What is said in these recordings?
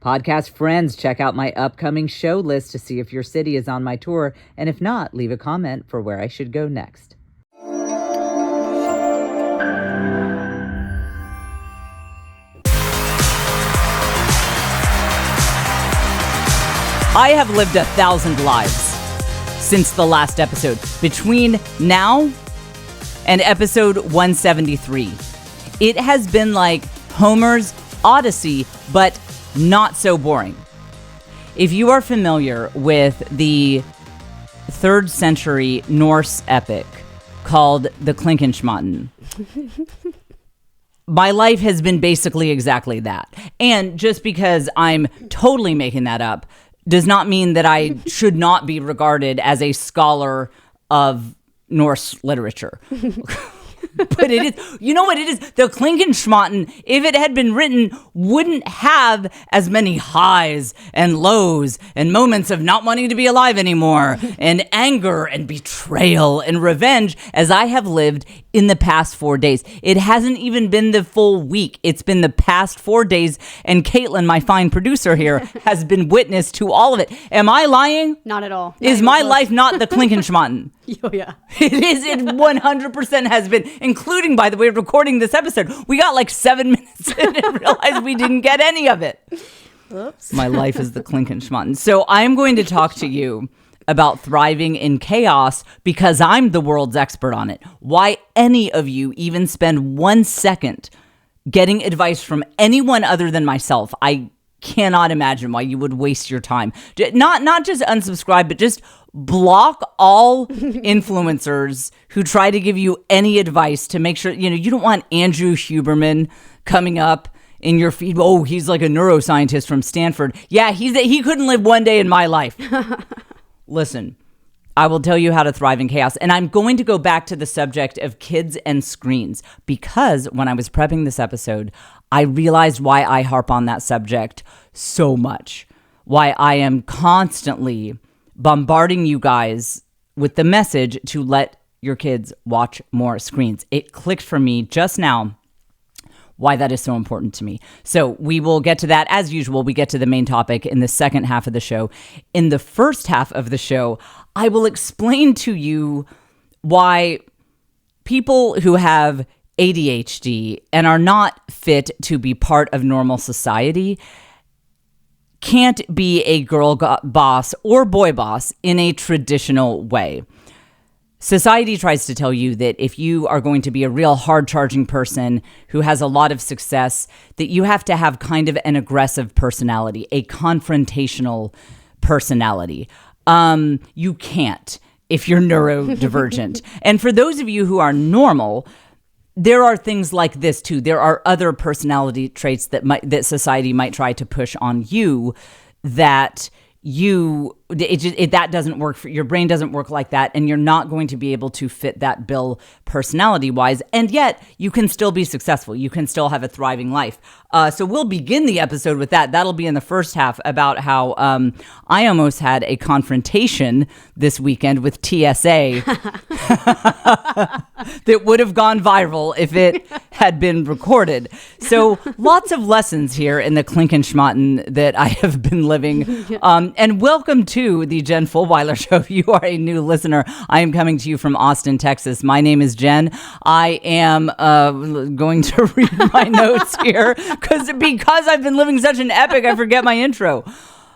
Podcast friends, check out my upcoming show list to see if your city is on my tour, and if not, leave a comment for where I should go next. I have lived 1,000 lives since the last episode. Between now and episode 173, it has been like Homer's Odyssey, but not so boring. If you are familiar with the 3rd century Norse epic called the Klinkenschmatten, my life has been basically exactly that. And just because I'm totally making that up does not mean that I should not be regarded as a scholar of Norse literature. But it is, you know what it is? The Klinkenschmatten, if it had been written, wouldn't have as many highs and lows and moments of not wanting to be alive anymore and anger and betrayal and revenge as I have lived in the past 4 days. It hasn't even been the full week. It's been the past 4 days, and Caitlin, my fine producer here, has been witness to all of it. Am I lying? Not at all. Is my life not the Klinkenschmatten? Oh, yeah. It is. It 100% has been, including, by the way, recording this episode. We got like 7 minutes in and realized we didn't get any of it. Oops. My life is the Klinkenschmatten. So I'm going to talk to you about thriving in chaos because I'm the world's expert on it. Why any of you even spend 1 second getting advice from anyone other than myself, I cannot imagine why you would waste your time. Not just unsubscribe, but just block all influencers who try to give you any advice to make sure, you don't want Andrew Huberman coming up in your feed. Oh, he's like a neuroscientist from Stanford. Yeah, he couldn't live 1 day in my life. Listen, I will tell you how to thrive in chaos. And I'm going to go back to the subject of kids and screens because when I was prepping this episode, I realized why I harp on that subject so much. Why I am constantly bombarding you guys with the message to let your kids watch more screens. It clicked for me just now why that is so important to me. So we will get to that. As usual, we get to the main topic in the second half of the show. In the first half of the show, I will explain to you why people who have ADHD and are not fit to be part of normal society can't be a girl boss or boy boss in a traditional way. Society tries to tell you that if you are going to be a real hard-charging person who has a lot of success, that you have to have kind of an aggressive personality, a confrontational personality. You can't if you're neurodivergent. And for those of you who are normal, there are things like this too. There are other personality traits that society might try to push on you that that doesn't work for your brain, doesn't work like that, and you're not going to be able to fit that bill personality wise, and yet you can still be successful. You can still have a thriving life. So we'll begin the episode with that. That'll be in the first half about how I almost had a confrontation this weekend with TSA that would have gone viral if it had been recorded. So lots of lessons here in the Klinkenschmatten that I have been living. And welcome to the Jen Fulwiler Show. If you are a new listener, I am coming to you from Austin, Texas. My name is Jen. I am going to read my notes here because I've been living such an epic, I forget my intro.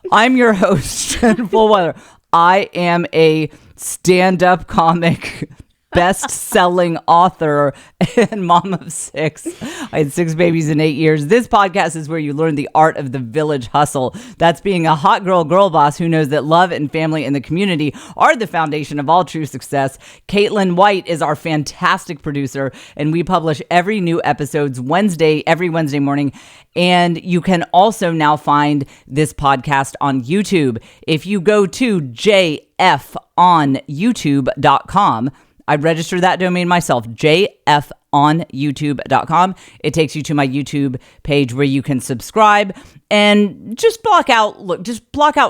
I'm your host, Jen Fulwiler. I am a stand-up comic, best-selling author, and mom of 6. I had 6 babies in 8 years. This podcast is where you learn the art of the village hustle. That's being a hot girl boss who knows that love and family and the community are the foundation of all true success. Caitlin White is our fantastic producer, and we publish every new episodes every Wednesday morning. And you can also now find this podcast on YouTube. If you go to jfonyoutube.com, I registered that domain myself, jfonyoutube.com. It takes you to my YouTube page where you can subscribe and just block out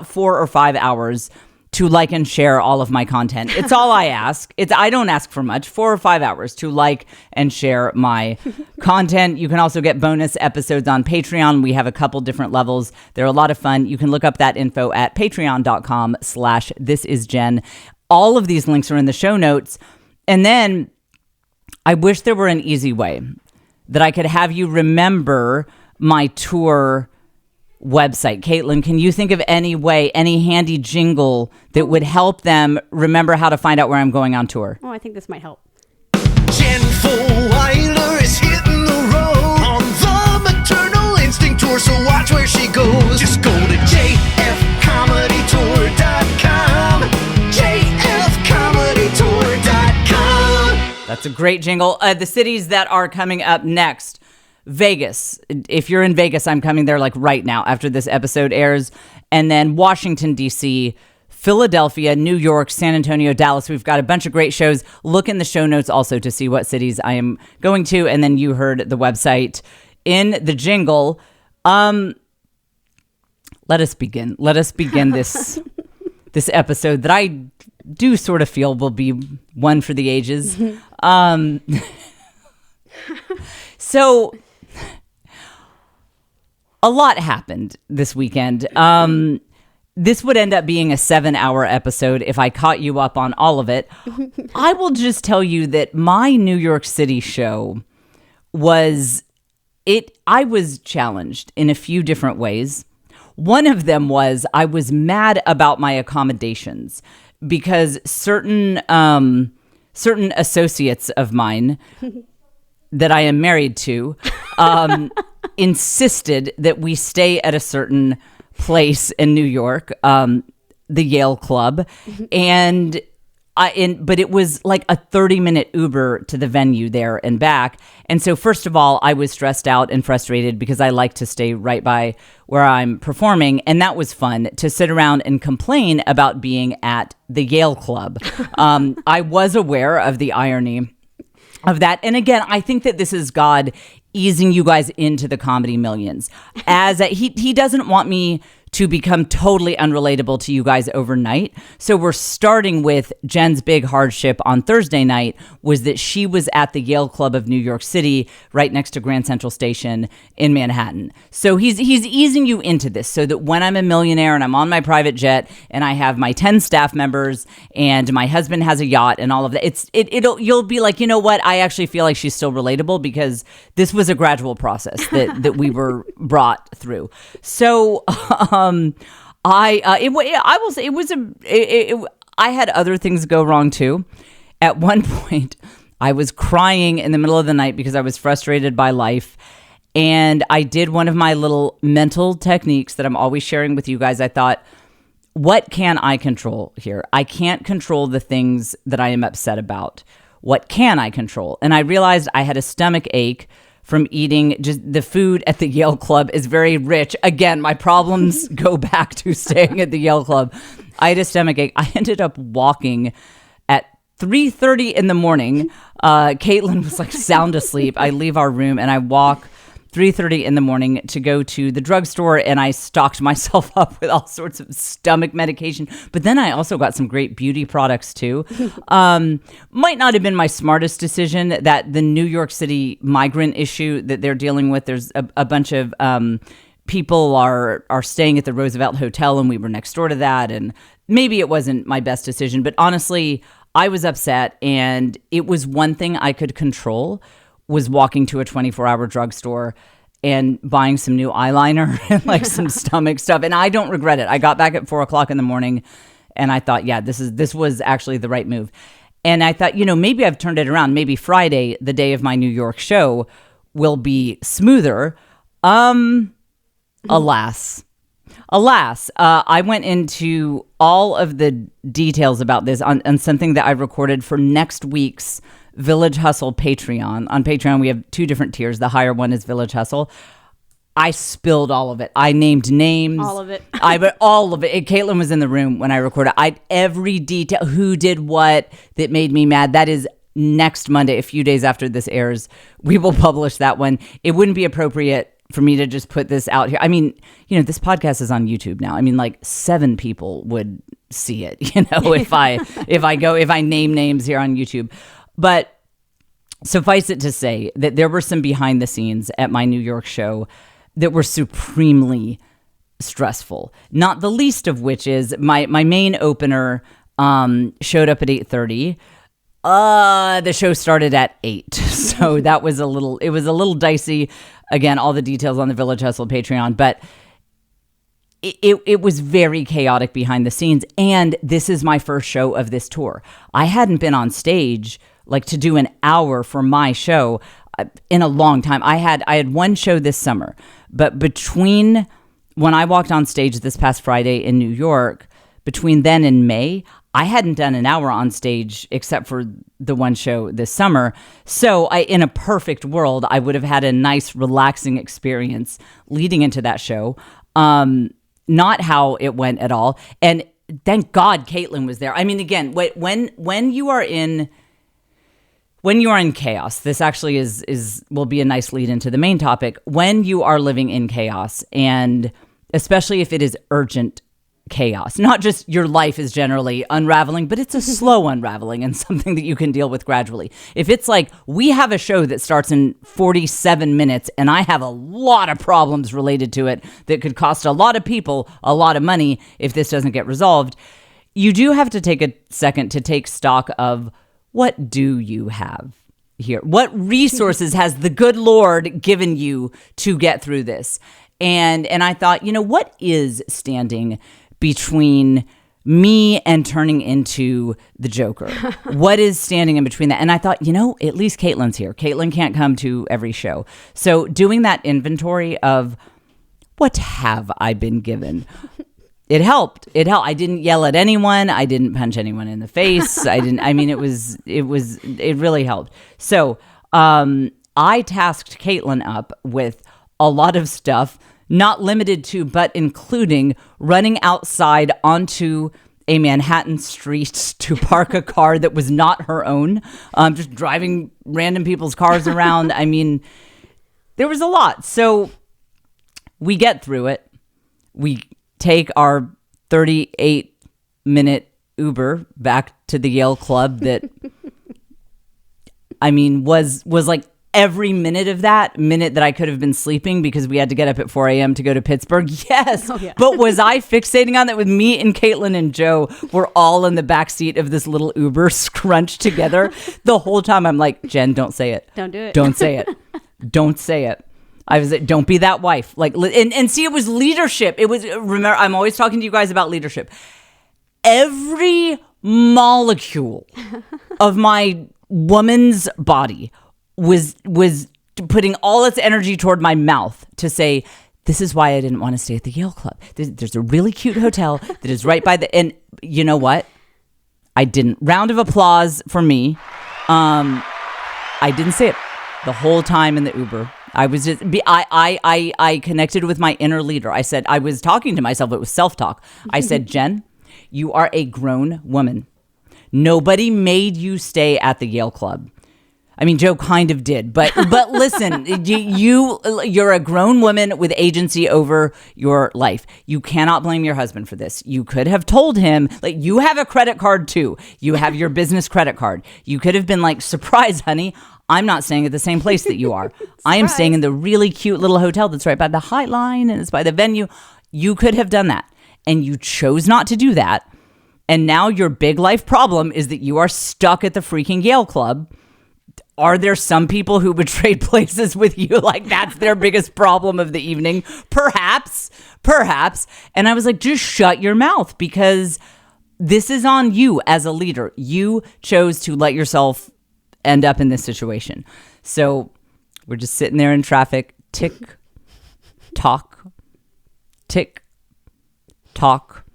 4 or 5 hours to like and share all of my content. It's all I ask. I don't ask for much, 4 or 5 hours to like and share my content. You can also get bonus episodes on Patreon. We have a couple different levels. They're a lot of fun. You can look up that info at patreon.com/thisisjen. All of these links are in the show notes. And then I wish there were an easy way that I could have you remember my tour website. Caitlin, can you think of any way, any handy jingle that would help them remember how to find out where I'm going on tour? Oh, I think this might help. Jen Fulwiler is hitting the road on the maternal instinct tour, so watch where she goes. Just go to jfcomedytour.com, jfcomedytour.com. That's a great jingle. The cities that are coming up next: Vegas. If you're in Vegas, I'm coming there like right now after this episode airs. And then Washington, D.C., Philadelphia, New York, San Antonio, Dallas. We've got a bunch of great shows. Look in the show notes also to see what cities I am going to. And then you heard the website in the jingle. Let us begin. Let us begin this episode that I do sort of feel will be one for the ages. So a lot happened this weekend. This would end up being a 7-hour episode if I caught you up on all of it. I will just tell you that my New York City show I was challenged in a few different ways. One of them was I was mad about my accommodations because certain associates of mine that I am married to insisted that we stay at a certain place in New York, the Yale Club, but it was like a 30-minute Uber to the venue there and back. And so first of all, I was stressed out and frustrated because I like to stay right by where I'm performing. And that was fun to sit around and complain about being at the Yale Club. I was aware of the irony of that. And again, I think that this is God easing you guys into the comedy millions. He doesn't want me to become totally unrelatable to you guys overnight. So we're starting with Jen's big hardship on Thursday night was that she was at the Yale Club of New York City, right next to Grand Central Station in Manhattan. So he's easing you into this so that when I'm a millionaire and I'm on my private jet and I have my 10 staff members and my husband has a yacht and all of that, you'll be like, you know what? I actually feel like she's still relatable because this was a gradual process that we were brought through. So, I will say I had other things go wrong too. At one point, I was crying in the middle of the night because I was frustrated by life. And I did one of my little mental techniques that I'm always sharing with you guys. I thought, what can I control here? I can't control the things that I am upset about. What can I control? And I realized I had a stomach ache from eating. Just the food at the Yale Club is very rich. Again, my problems go back to staying at the Yale Club. I had a stomach ache. I ended up walking at 3:30 in the morning. Caitlin was like sound asleep. I leave our room and I walk 3:30 in the morning to go to the drugstore, and I stocked myself up with all sorts of stomach medication. But then I also got some great beauty products too. Might not have been my smartest decision. That the New York City migrant issue that they're dealing with, there's a bunch of people are staying at the Roosevelt Hotel, and we were next door to that, and maybe it wasn't my best decision. But honestly, I was upset, and it was one thing I could control was walking to a 24-hour drugstore and buying some new eyeliner and like some stomach stuff. And I don't regret it. I got back at 4:00 in the morning and I thought, yeah, this was actually the right move. And I thought, maybe I've turned it around. Maybe Friday, the day of my New York show, will be smoother. Alas, I went into all of the details about this on something that I recorded for next week's Village Hustle Patreon. On Patreon, we have 2 different tiers. The higher one is Village Hustle. I spilled all of it. I named names. All of it. All of it. Caitlin was in the room when I recorded. Every detail, who did what that made me mad. That is next Monday, a few days after this airs. We will publish that one. It wouldn't be appropriate for me to just put this out here. I mean, this podcast is on YouTube now. I mean, like 7 people would see it, if I name names here on YouTube. But suffice it to say that there were some behind the scenes at my New York show that were supremely stressful. Not the least of which is my main opener showed up at 8:30. The show started at 8. So that was a little dicey. Again, all the details on the Village Hustle Patreon, but it was very chaotic behind the scenes. And this is my first show of this tour. I hadn't been on stage like to do an hour for my show in a long time. I had one show this summer, but between when I walked on stage this past Friday in New York, between then and May, I hadn't done an hour on stage except for the one show this summer. So in a perfect world, I would have had a nice, relaxing experience leading into that show. Not how it went at all. And thank God Caitlin was there. I mean, again, when you are in chaos, this actually will be a nice lead into the main topic. When you are living in chaos, and especially if it is urgent chaos, not just your life is generally unraveling, but it's a slow unraveling and something that you can deal with gradually. If it's like, we have a show that starts in 47 minutes and I have a lot of problems related to it that could cost a lot of people a lot of money if this doesn't get resolved, you do have to take a second to take stock of, what do you have here? What resources has the good Lord given you to get through this? And I thought, what is standing between me and turning into the Joker? What is standing in between that? And I thought, at least Caitlin's here. Caitlin can't come to every show. So doing that inventory of what have I been given? It helped. I didn't yell at anyone. I didn't punch anyone in the face. It really helped. So I tasked Caitlin up with a lot of stuff, not limited to, but including running outside onto a Manhattan street to park a car that was not her own, just driving random people's cars around. I mean, there was a lot. So we get through it. We take our 38-minute Uber back to the Yale Club that, was like every minute of that minute that I could have been sleeping because we had to get up at 4 a.m. to go to Pittsburgh. Yes. Oh, yeah. But was I fixating on that? With me and Caitlin and Joe, we're all in the backseat of this little Uber scrunched together. The whole time I'm like, Jen, don't say it. Don't do it. Don't say it. Don't say it. I was like, don't be that wife. Like, and see, it was leadership. It was, remember, I'm always talking to you guys about leadership. Every molecule of my woman's body was putting all its energy toward my mouth to say, this is why I didn't want to stay at the Yale Club. There's a really cute hotel that is right by the, and you know what? I didn't. Round of applause for me. I didn't say it the whole time in the Uber. I was just, I connected with my inner leader. I said, I was talking to myself. It was self-talk. I said, Jen, you are a grown woman. Nobody made you stay at the Yale Club. I mean, Joe kind of did, but listen, you're a grown woman with agency over your life. You cannot blame your husband for this. You could have told him, like, you have a credit card too. You have your business credit card. You could have been like, surprise, honey, I'm not staying at the same place that you are. I am staying in the really cute little hotel that's right by the High Line and it's by the venue. You could have done that, and you chose not to do that. And now your big life problem is that you are stuck at the freaking Yale Club. Are there some people who would trade places with you? Like, that's their biggest problem of the evening? Perhaps. And I was like, just shut your mouth, because this is on you as a leader. You chose to let yourself end up in this situation. So we're just sitting there in traffic. Tick, tock, tick, tock.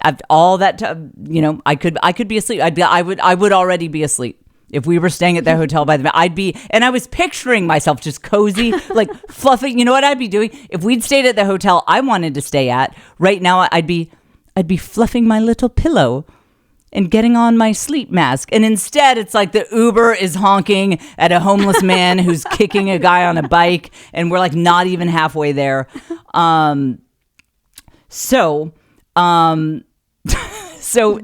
After all that, I could be asleep. I would already be asleep. If we were staying at that hotel by the, and I was picturing myself just cozy, like fluffy. You know what I'd be doing? If we'd stayed at the hotel I wanted to stay at right now, I'd be fluffing my little pillow and getting on my sleep mask. And instead, it's like the Uber is honking at a homeless man who's kicking a guy on a bike, and we're like not even halfway there. So So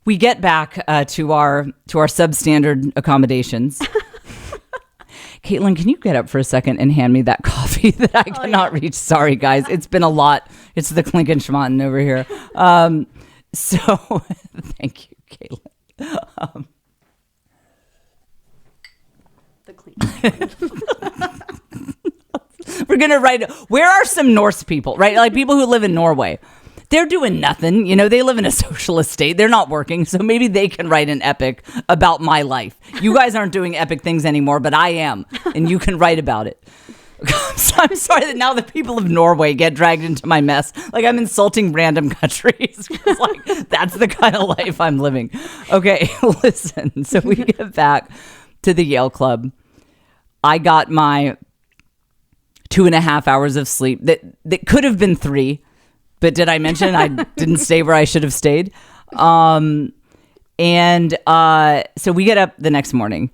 we get back to our substandard accommodations. Caitlin, can you get up for a second and hand me that coffee that I cannot reach? Sorry, guys. It's been a lot. It's the clinkin' schmontin over here. So thank you, Caitlin. The clean. We're going to write, where are some Norse people, right? Like people who live in Norway. They're doing nothing. You know, they live in a socialist state. They're not working. So maybe they can write an epic about my life. You guys aren't doing epic things anymore, but I am. And you can write about it. So I'm sorry that now the people of Norway get dragged into my mess. Like I'm insulting random countries. Like that's the kind of life I'm living. Okay, listen. So we get back to the Yale Club. I got my 2.5 hours of sleep. That could have been 3. But did I mention I didn't stay where I should have stayed? So we get up the next morning.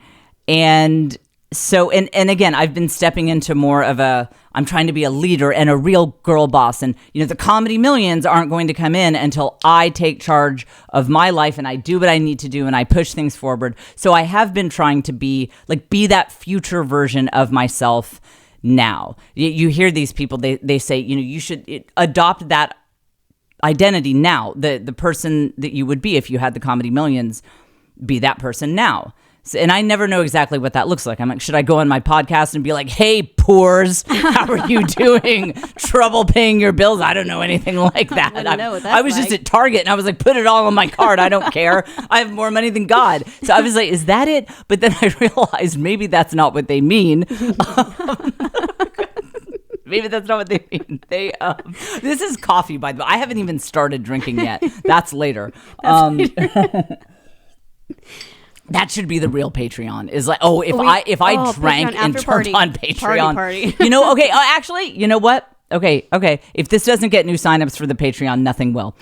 And so, and again, I've been stepping into more of I'm trying to be a leader and a real girl boss. And, you know, the comedy millions aren't going to come in until I take charge of my life and I do what I need to do and I push things forward. So I have been trying to be that future version of myself now. You hear these people, they say, you know, you should adopt that identity now. The person that you would be if you had the comedy millions, be that person now. So, and I never know exactly what that looks like. I'm like, should I go on my podcast and be like, hey, poors, how are you doing? Trouble paying your bills? I don't know anything like that. I was just at Target and I was like, put it all on my card. I don't care. I have more money than God. So I was like, is that it? But then I realized maybe that's not what they mean. Maybe that's not what they mean. This is coffee, by the way. I haven't even started drinking yet. That's later. That should be the real Patreon. Is like, if I drank and turned on Patreon, party. You know, okay. Actually, you know what? Okay. If this doesn't get new signups for the Patreon, nothing will.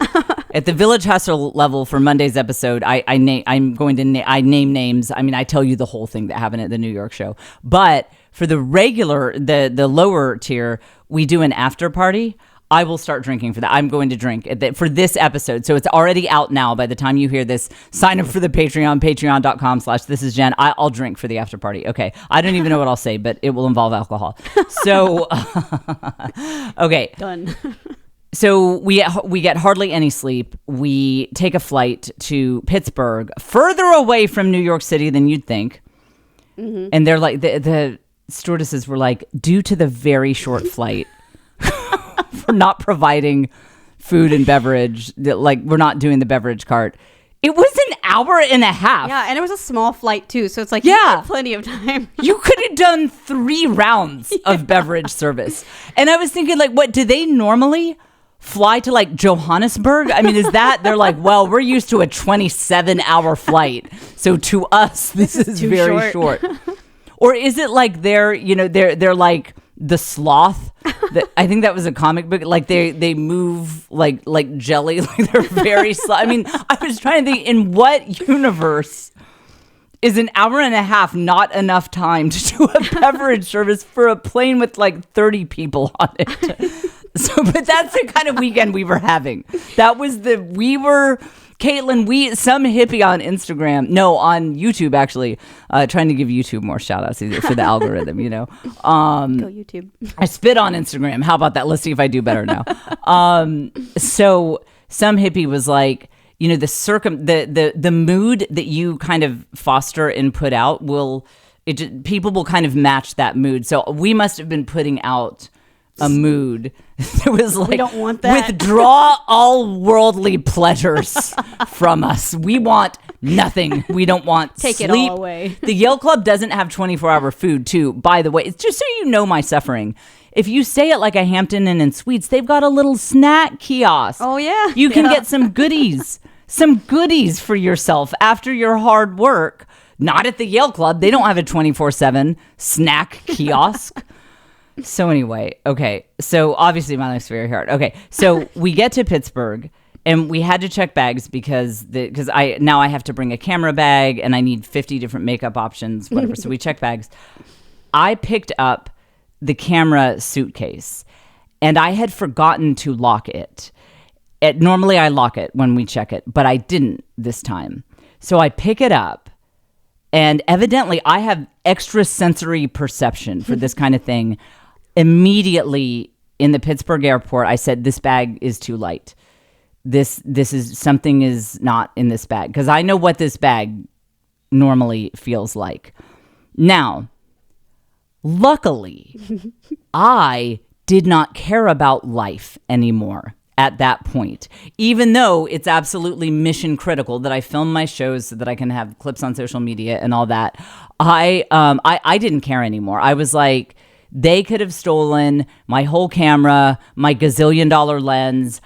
At the Village Hustle level for Monday's episode, I name names. I mean, I tell you the whole thing that happened at the New York show. But for the regular, the lower tier, we do an after party. I will start drinking for that. I'm going to drink for this episode. So it's already out now. By the time you hear this, sign up for the Patreon, patreon.com/thisisjen. I'll drink for the after party. Okay. I don't even know what I'll say, but it will involve alcohol. So, okay. Done. So we get hardly any sleep. We take a flight to Pittsburgh, further away from New York City than you'd think. Mm-hmm. And they're like, the stewardesses were like, due to the very short flight, for not providing food and beverage, like we're not doing the beverage cart. It was an hour and a half. Yeah, and it was a small flight too, so it's like you had plenty of time. You could have done 3 rounds of beverage service. And I was thinking, like, what do they normally fly to, like Johannesburg? I mean, is that they're like, well, we're used to a 27-hour flight, so to us this is very short. Or is it like they're like the sloth? I think that was a comic book. Like they move like jelly. Like they're very slow. I mean, I was trying to think, in what universe is an hour and a half not enough time to do a beverage service for a plane with like 30 people on it? So, but that's the kind of weekend we were having. That was Caitlin, some hippie on on YouTube, actually, trying to give YouTube more shout outs for the algorithm, you know. Go YouTube. I spit on Instagram. How about that? Let's see if I do better now. So some hippie was like, you know, the mood that you kind of foster and put out people will kind of match that mood. So we must have been putting out a mood that was like, we don't want that. Withdraw all worldly pleasures from us. We want nothing. We don't want Take sleep. It all away. The Yale Club doesn't have 24-hour food too, by the way. It's just so you know my suffering. If you stay at like a Hampton Inn and Suites, they've got a little snack kiosk. Oh yeah. You can get some goodies for yourself after your hard work. Not at the Yale Club. They don't have a 24/7 snack kiosk. So anyway, okay. So obviously my life's very hard. Okay. So we get to Pittsburgh and we had to check bags because I have to bring a camera bag and I need 50 different makeup options, whatever. So we check bags. I picked up the camera suitcase and I had forgotten to lock it. Normally I lock it when we check it, but I didn't this time. So I pick it up, and evidently I have extrasensory perception for this kind of thing. Immediately in the Pittsburgh airport, I said, this bag is too light. This is something is not in this bag, because I know what this bag normally feels like. Now, luckily, I did not care about life anymore at that point, even though it's absolutely mission critical that I film my shows so that I can have clips on social media and all that. I didn't care anymore. I was like, they could have stolen my whole camera, my gazillion-dollar lens.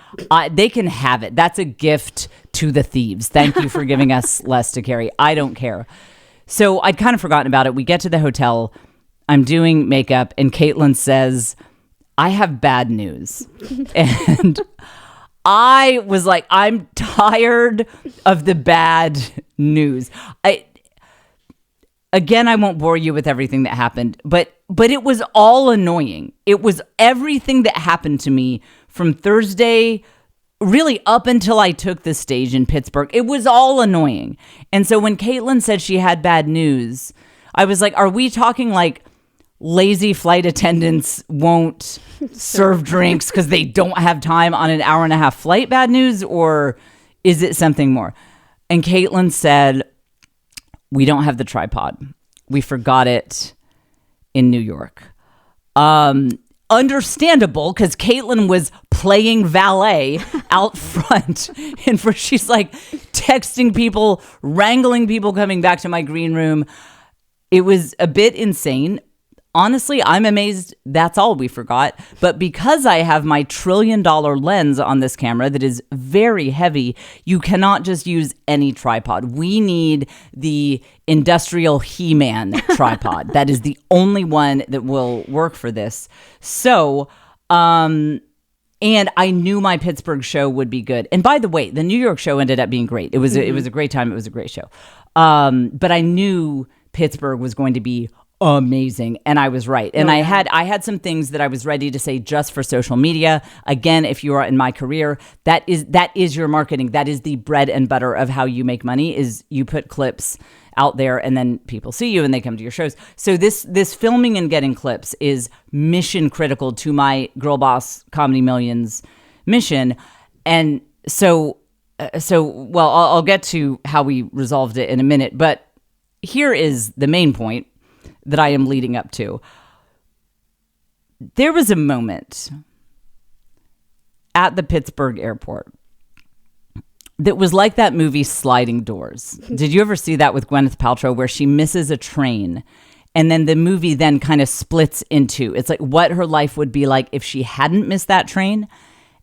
They can have it. That's a gift to the thieves. Thank you for giving us less to carry. I don't care. So I'd kind of forgotten about it. We get to the hotel. I'm doing makeup, and Caitlin says, I have bad news. And I was like, I'm tired of the bad news. Again, I won't bore you with everything that happened, but it was all annoying. It was everything that happened to me from Thursday, really up until I took the stage in Pittsburgh. It was all annoying. And so when Caitlin said she had bad news, I was like, are we talking like lazy flight attendants won't serve drinks because they don't have time on an hour-and-a-half flight bad news, or is it something more? And Caitlin said, we don't have the tripod. We forgot it in New York. Understandable, because Caitlin was playing valet out front. And she's like texting people, wrangling people coming back to my green room. It was a bit insane. Honestly, I'm amazed that's all we forgot. But because I have my $1 trillion lens on this camera that is very heavy, you cannot just use any tripod. We need the industrial He-Man tripod. That is the only one that will work for this. So, and I knew my Pittsburgh show would be good. And by the way, the New York show ended up being great. It was a great time. It was a great show. But I knew Pittsburgh was going to be amazing, and I was right. And I had some things that I was ready to say just for social media. Again, if you are in my career, that is your marketing. That is the bread and butter of how you make money, is you put clips out there and then people see you and they come to your shows. So this filming and getting clips is mission critical to my Girl Boss Comedy Millions mission. And so I'll get to how we resolved it in a minute, but here is the main point that I am leading up to. There was a moment at the Pittsburgh airport that was like that movie Sliding Doors. Did you ever see that with Gwyneth Paltrow, where she misses a train and then the movie then kind of splits into, it's like what her life would be like if she hadn't missed that train,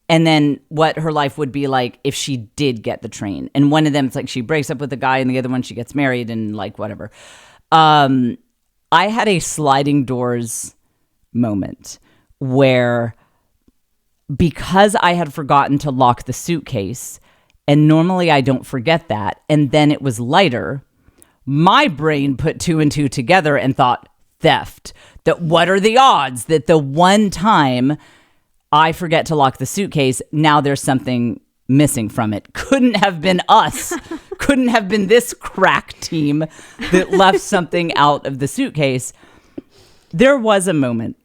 and then what her life would be like if she did get the train. And one of them, it's like she breaks up with the guy, and the other one she gets married and like whatever. I had a sliding doors moment where, because I had forgotten to lock the suitcase, and normally I don't forget that, and then it was lighter, my brain put two and two together and thought, theft. That what are the odds that the one time I forget to lock the suitcase, now there's something missing from it? Couldn't have been us. Couldn't have been this crack team that left something out of the suitcase. There was a moment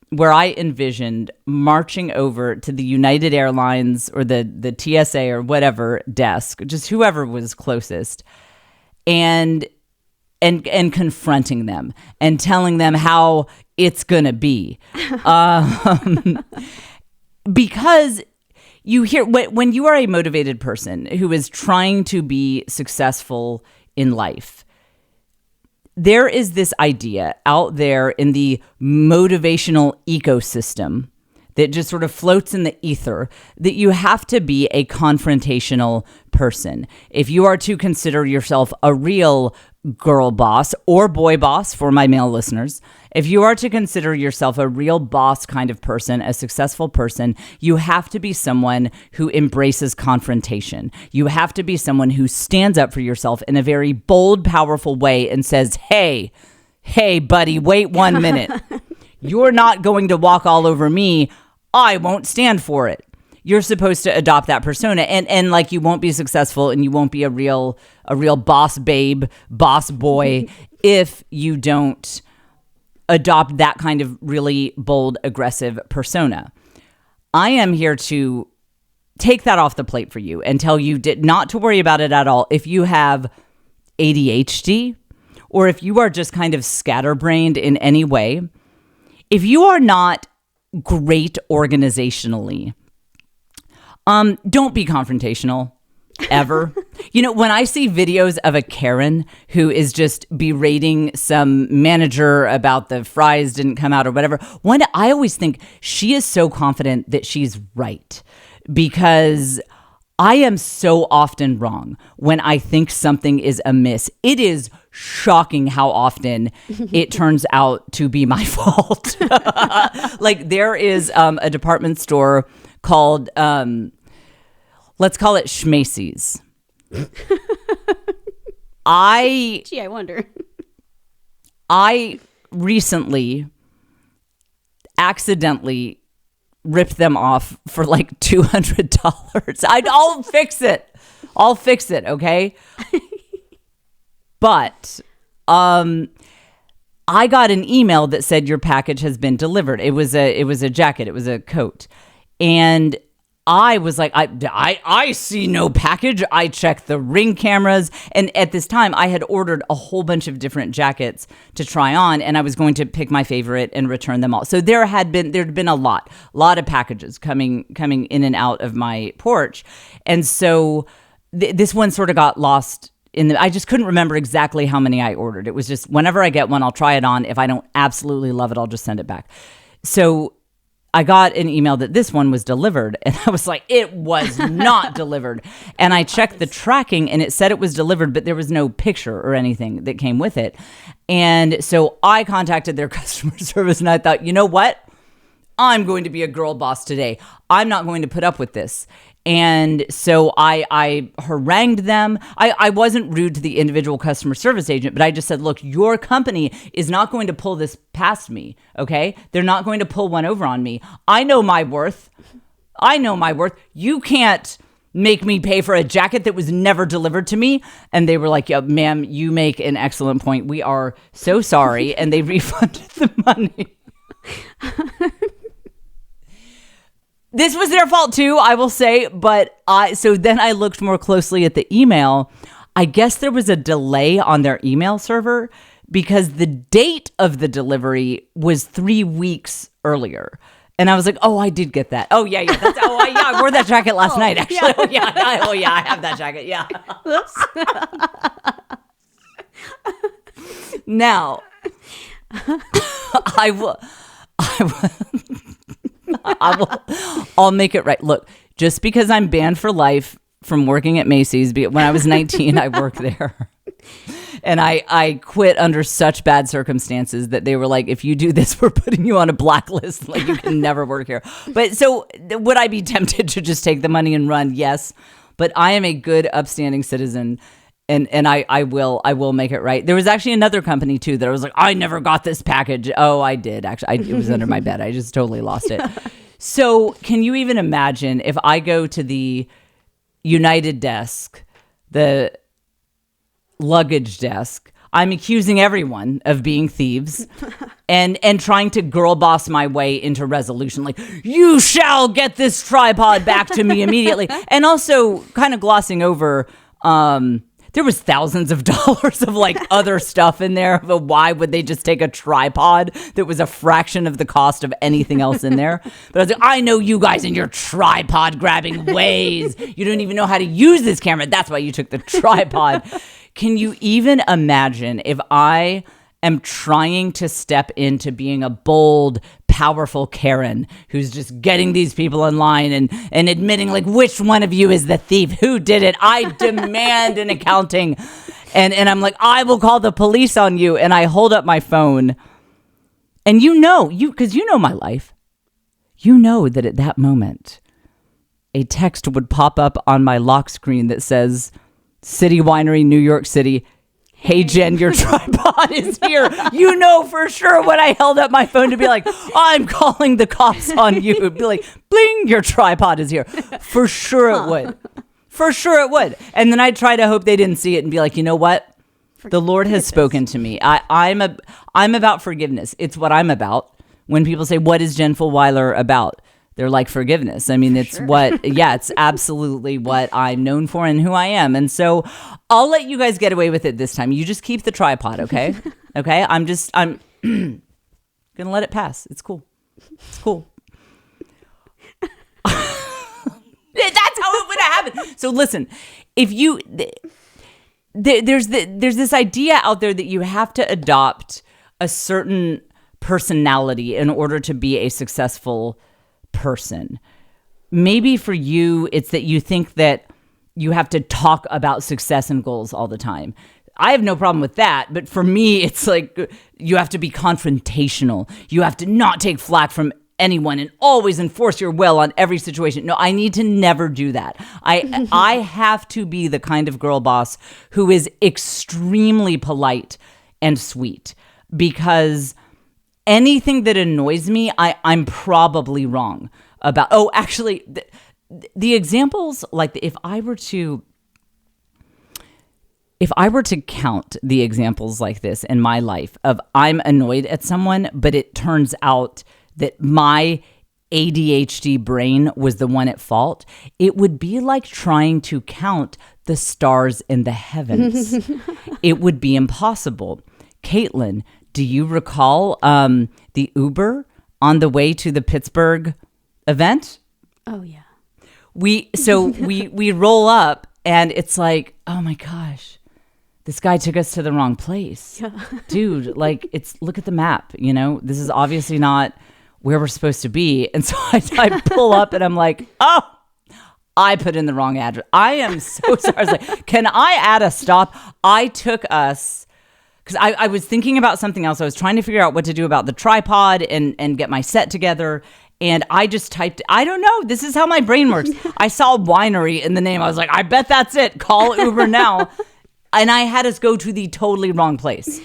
where I envisioned marching over to the United Airlines or the TSA or whatever desk, just whoever was closest, and confronting them and telling them how it's gonna be. Because you hear, when you are a motivated person who is trying to be successful in life, there is this idea out there in the motivational ecosystem that just sort of floats in the ether that you have to be a confrontational person. If you are to consider yourself a real girl boss or boy boss for my male listeners, if you are to consider yourself a real boss kind of person, a successful person, you have to be someone who embraces confrontation. You have to be someone who stands up for yourself in a very bold, powerful way and says, hey, buddy, wait 1 minute. You're not going to walk all over me. I won't stand for it. you're supposed to adopt that persona, and like you won't be successful and you won't be a real boss babe, boss boy if you don't adopt that kind of really bold, aggressive persona. I am here to take that off the plate for you and tell you not to worry about it at all. If you have ADHD, or if you are just kind of scatterbrained in any way, if you are not great organizationally, don't be confrontational ever. When I see videos of a Karen who is just berating some manager about the fries didn't come out or whatever, I always think she is so confident that she's right, because I am so often wrong when I think something is amiss. It is shocking how often it turns out to be my fault. Like there is a department store called, let's call it Schmacy's. I wonder. I recently accidentally ripped them off for like $200. I'll fix it. Okay. But, I got an email that said your package has been delivered. It was a jacket. It was a coat. And I was like, I see no package. I checked the Ring cameras. And at this time, I had ordered a whole bunch of different jackets to try on, and I was going to pick my favorite and return them all. So there'd been a lot of packages coming in and out of my porch. And so this one sort of got lost I just couldn't remember exactly how many I ordered. It was just whenever I get one, I'll try it on. If I don't absolutely love it, I'll just send it back. So I got an email that this one was delivered, and I was like, it was not delivered. And I checked the tracking, and it said it was delivered, but there was no picture or anything that came with it. And so I contacted their customer service, and I thought, you know what? I'm going to be a girl boss today. I'm not going to put up with this. And so I harangued them. I wasn't rude to the individual customer service agent, but I just said, look, your company is not going to pull this past me, okay? They're not going to pull one over on me. I know my worth. You can't make me pay for a jacket that was never delivered to me. And they were like, yeah, ma'am, you make an excellent point. We are so sorry. And they refunded the money. This was their fault too, I will say, but so then I looked more closely at the email. I guess there was a delay on their email server because the date of the delivery was 3 weeks earlier. And I was like, oh, I did get that. Oh, yeah. I wore that jacket last night, actually. Yeah. I have that jacket, yeah. Now, I'll make it right. Look, just because I'm banned for life from working at Macy's, when I was 19, I worked there. And I quit under such bad circumstances that they were like, if you do this, we're putting you on a blacklist. Like, you can never work here. But so would I be tempted to just take the money and run? Yes. But I am a good, upstanding citizen. And I will make it right. There was actually another company too that I was like, I never got this package. Oh, I did actually. It was under my bed. I just totally lost it. So can you even imagine if I go to the United desk, the luggage desk, I'm accusing everyone of being thieves and trying to girl boss my way into resolution. Like, you shall get this tripod back to me immediately. And also kind of glossing over, there was thousands of dollars of like other stuff in there. But why would they just take a tripod that was a fraction of the cost of anything else in there? But I was like, I know you guys in your tripod grabbing ways. You don't even know how to use this camera. That's why you took the tripod. Can you even imagine if I am trying to step into being a bold, powerful Karen who's just getting these people in line and admitting, like, which one of you is the thief? Who did it? I demand an accounting. And I'm like, I will call the police on you. And I hold up my phone. And because you know my life. You know that at that moment, a text would pop up on my lock screen that says, City Winery, New York City. hey, Jen, your tripod is here. You know for sure when I held up my phone to be like, I'm calling the cops on you. It'd be like, bling, your tripod is here. For sure it would. For sure it would. And then I'd try to hope they didn't see it and be like, you know what? The Lord has spoken to me. I'm about forgiveness. It's what I'm about. When people say, what is Jen Fulwiler about? They're like forgiveness. I mean, it's it's absolutely what I'm known for and who I am. And so I'll let you guys get away with it this time. You just keep the tripod, okay? Okay? I'm gonna let it pass. It's cool. It's cool. That's how it would have happened. So listen, if you there's this idea out there that you have to adopt a certain personality in order to be a successful person. Maybe for you, it's that you think that you have to talk about success and goals all the time. I have no problem with that, but for me, it's like you have to be confrontational. You have to not take flack from anyone and always enforce your will on every situation. No, I need to never do that. I have to be the kind of girl boss who is extremely polite and sweet, because anything that annoys me, I'm probably wrong about. Oh, actually, the examples, like if I were to count the examples like this in my life of I'm annoyed at someone, but it turns out that my ADHD brain was the one at fault, it would be like trying to count the stars in the heavens. It would be impossible. Caitlin, do you recall the Uber on the way to the Pittsburgh event? Oh, yeah. We roll up and it's like, oh my gosh, this guy took us to the wrong place. Yeah. Dude, like look at the map, you know, this is obviously not where we're supposed to be. And so I pull up and I'm like, oh, I put in the wrong address. I am so sorry. I was like, can I add a stop? I took us, because I was thinking about something else. I was trying to figure out what to do about the tripod and get my set together. And I just typed, I don't know, this is how my brain works. I saw winery in the name. I was like, I bet that's it. Call Uber now. And I had us go to the totally wrong place.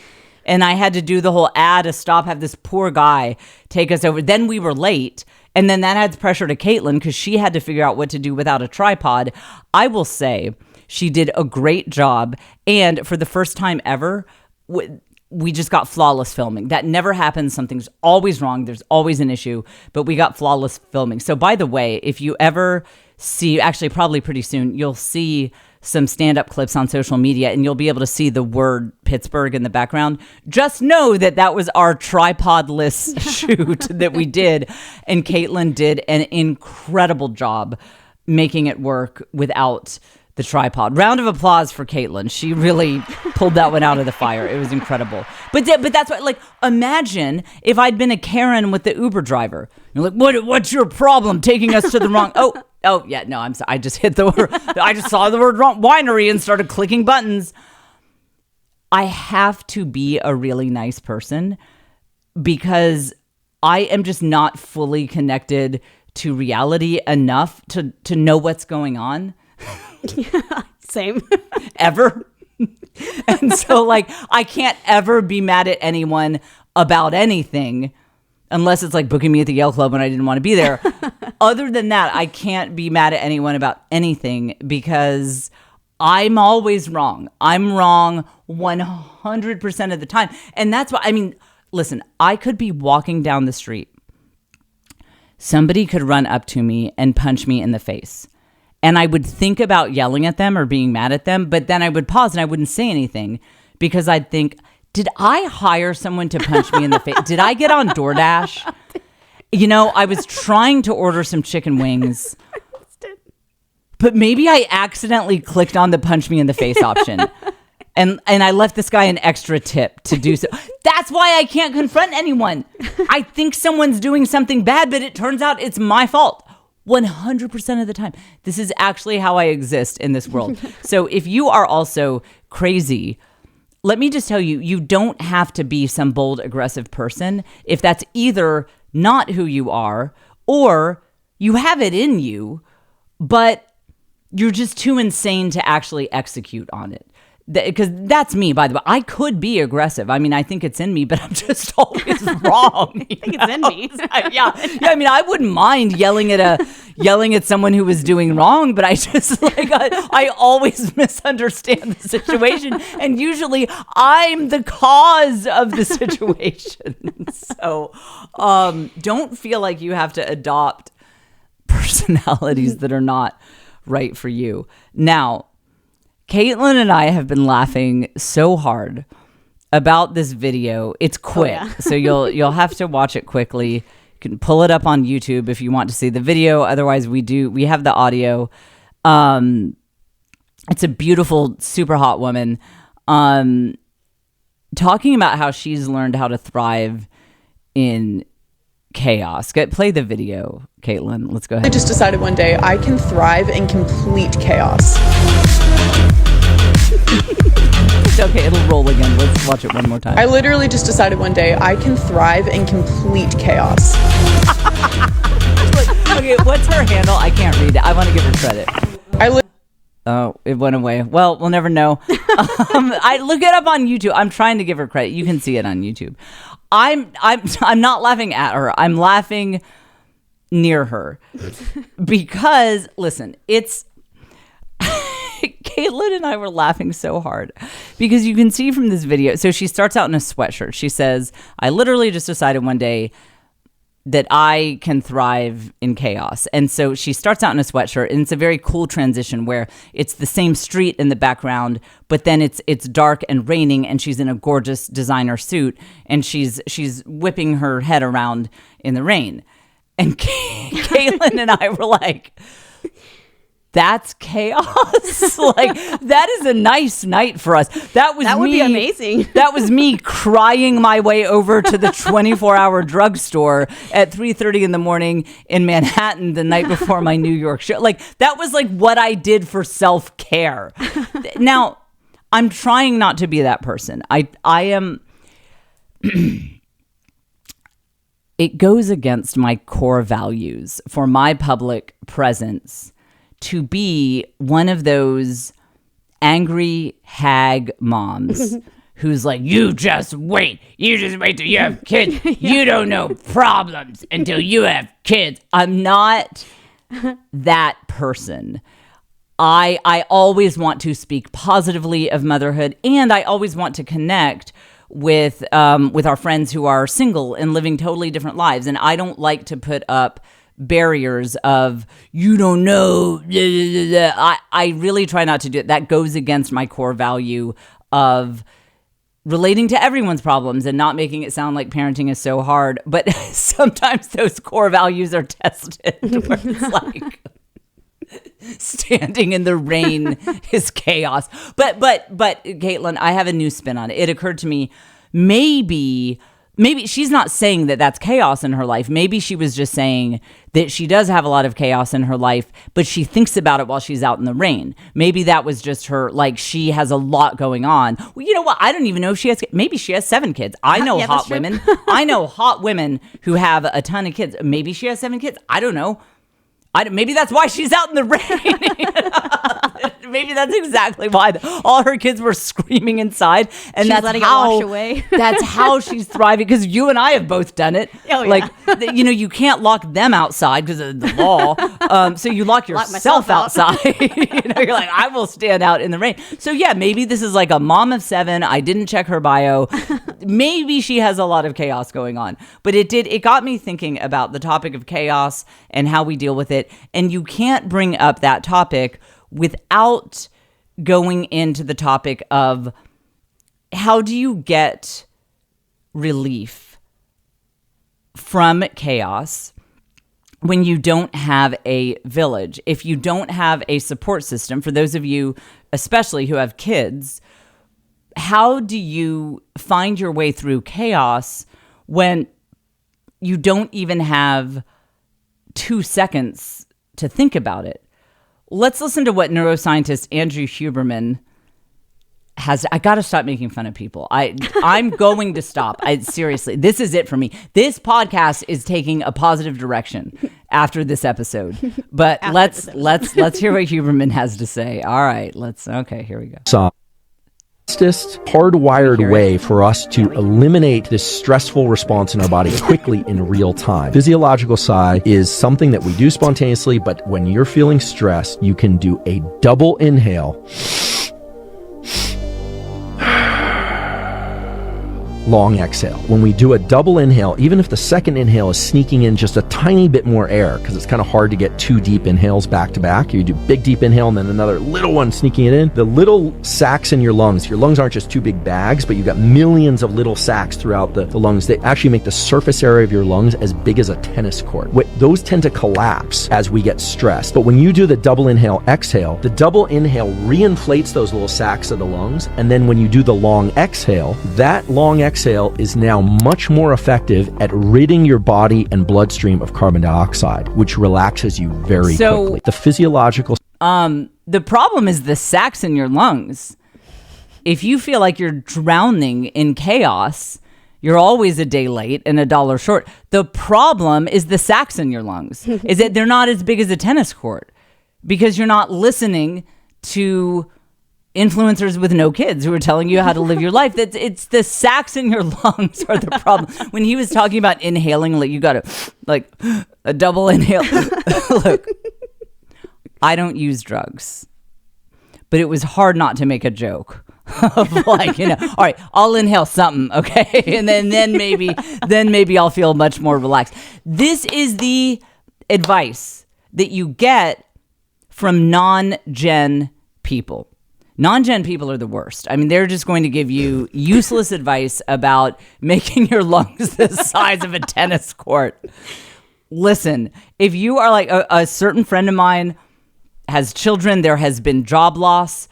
And I had to do the whole add a stop, have this poor guy take us over. Then we were late. And then that adds pressure to Caitlin because she had to figure out what to do without a tripod. I will say she did a great job. And for the first time ever, we just got flawless filming. That never happens. Something's always wrong. There's always an issue. But we got flawless filming. So by the way, if you ever see, actually probably pretty soon, you'll see some stand-up clips on social media and you'll be able to see the word Pittsburgh in the background. Just know that that was our tripodless shoot that we did. And Caitlin did an incredible job making it work without the tripod. Round of applause for Caitlin. She really pulled that one out of the fire. It was incredible. But that's what, like, imagine if I'd been a Karen with the Uber driver. You're like, what's your problem taking us to the wrong? Oh yeah, no, I'm sorry. I just hit the word. I just saw the word wrong, winery, and started clicking buttons. I have to be a really nice person because I am just not fully connected to reality enough to know what's going on. Yeah, same. Ever. And so, like, I can't ever be mad at anyone about anything unless it's like booking me at the Yale Club when I didn't want to be there. Other than that, I can't be mad at anyone about anything because I'm always wrong. I'm wrong 100% of the time. And that's why, I mean, listen, I could be walking down the street. Somebody could run up to me and punch me in the face. And I would think about yelling at them or being mad at them, but then I would pause and I wouldn't say anything because I'd think, did I hire someone to punch me in the face? Did I get on DoorDash? You know, I was trying to order some chicken wings, but maybe I accidentally clicked on the punch me in the face option. And I left this guy an extra tip to do so. That's why I can't confront anyone. I think someone's doing something bad, but it turns out it's my fault. 100% of the time. This is actually how I exist in this world. So if you are also crazy, let me just tell you, you don't have to be some bold, aggressive person if that's either not who you are or you have it in you, but you're just too insane to actually execute on it. because that's me, by the way. I could be aggressive. I mean, I think it's in me, but I'm just always wrong. I think it's in me. Yeah. I mean, I wouldn't mind yelling at someone who was doing wrong, but I just I always misunderstand the situation, and usually I'm the cause of the situation. So, don't feel like you have to adopt personalities that are not right for you. Now, Caitlin and I have been laughing so hard about this video. It's quick, so you'll have to watch it quickly. You can pull it up on YouTube if you want to see the video. Otherwise, we have the audio. It's a beautiful, super hot woman talking about how she's learned how to thrive in chaos. Play the video, Caitlin. Let's go ahead. I just decided one day I can thrive in complete chaos. Okay, it'll roll again. Let's watch it one more time. I literally just decided one day I can thrive in complete chaos. Okay, what's her handle? I can't read it. I want to give her credit. Oh, it went away. Well, we'll never know. I look it up on YouTube. I'm trying to give her credit. You can see it on YouTube. I'm not laughing at her. I'm laughing near her because listen, it's Caitlin and I were laughing so hard because you can see from this video. So she starts out in a sweatshirt. She says, "I literally just decided one day that I can thrive in chaos." And so she starts out in a sweatshirt, and it's a very cool transition where it's the same street in the background, but then it's dark and raining, and she's in a gorgeous designer suit, and she's whipping her head around in the rain. And Caitlin and I were like, that's chaos. Like, that is a nice night for us. That would be amazing. That was me crying my way over to the 24-hour drugstore at 3:30 in the morning in Manhattan the night before my New York show. Like, that was like what I did for self-care. Now, I'm trying not to be that person. I am. It goes against my core values for my public presence to be one of those angry hag moms who's like, you just wait till you have kids. You don't know problems until you have kids. I'm not that person. I always want to speak positively of motherhood, and I always want to connect with our friends who are single and living totally different lives. And I don't like to put up barriers of, you don't know. I really try not to do it. That goes against my core value of relating to everyone's problems and not making it sound like parenting is so hard. But sometimes those core values are tested where it's like standing in the rain is chaos. But Caitlin, I have a new spin on it. It occurred to me, maybe she's not saying that that's chaos in her life. Maybe she was just saying that she does have a lot of chaos in her life, but she thinks about it while she's out in the rain. Maybe that was just her, like, she has a lot going on. Well, you know what? I don't even know if she has, maybe she has 7 kids. I know hot women. I know hot women who have a ton of kids. Maybe she has 7 kids. I don't know. Maybe that's why she's out in the rain. Maybe that's exactly why all her kids were screaming inside, and she's that's letting how it wash away. That's how she's thriving. Because you and I have both done it. Oh, yeah. Like, you can't lock them outside because of the law. So you lock yourself outside. You're like, I will stand out in the rain. So yeah, maybe this is like a mom of 7. I didn't check her bio. Maybe she has a lot of chaos going on. But it got me thinking about the topic of chaos and how we deal with it. And you can't bring up that topic without going into the topic of how do you get relief from chaos when you don't have a village, if you don't have a support system. For those of you, especially who have kids, how do you find your way through chaos when you don't even have 2 seconds to think about it? Let's listen to what neuroscientist Andrew Huberman has. I got to stop making fun of people. I'm going to stop. Seriously, this is it for me. This podcast is taking a positive direction after this episode. But let's hear what Huberman has to say. All right, okay, here we go. fastest hardwired way for us to eliminate this stressful response in our body quickly in real time. Physiological sigh is something that we do spontaneously, but when you're feeling stressed, you can do a double inhale, long exhale. When we do a double inhale, even if the second inhale is sneaking in just a tiny bit more air, because it's kind of hard to get two deep inhales back to back, you do big deep inhale and then another little one sneaking it in. The little sacs in your lungs aren't just two big bags, but you've got millions of little sacs throughout the lungs. They actually make the surface area of your lungs as big as a tennis court. Those tend to collapse as we get stressed. But when you do the double inhale, exhale, the double inhale reinflates those little sacs of the lungs. And then when you do the long exhale, that long exhale is now much more effective at ridding your body and bloodstream of carbon dioxide, which relaxes you very quickly. The physiological... The problem is the sacs in your lungs. If you feel like you're drowning in chaos, you're always a day late and $1 short. The problem is the sacs in your lungs, is that they're not as big as a tennis court because you're not listening to influencers with no kids who are telling you how to live your life. It's the sacs in your lungs are the problem. When he was talking about inhaling, like you got to like a double inhale. Look, I don't use drugs, but it was hard not to make a joke of like, all right, I'll inhale something. Okay. And then maybe I'll feel much more relaxed. This is the advice that you get from non-gen people. Non-gen people are the worst. I mean, they're just going to give you useless advice about making your lungs the size of a tennis court. Listen, if you are like a certain friend of mine has children, there has been job loss,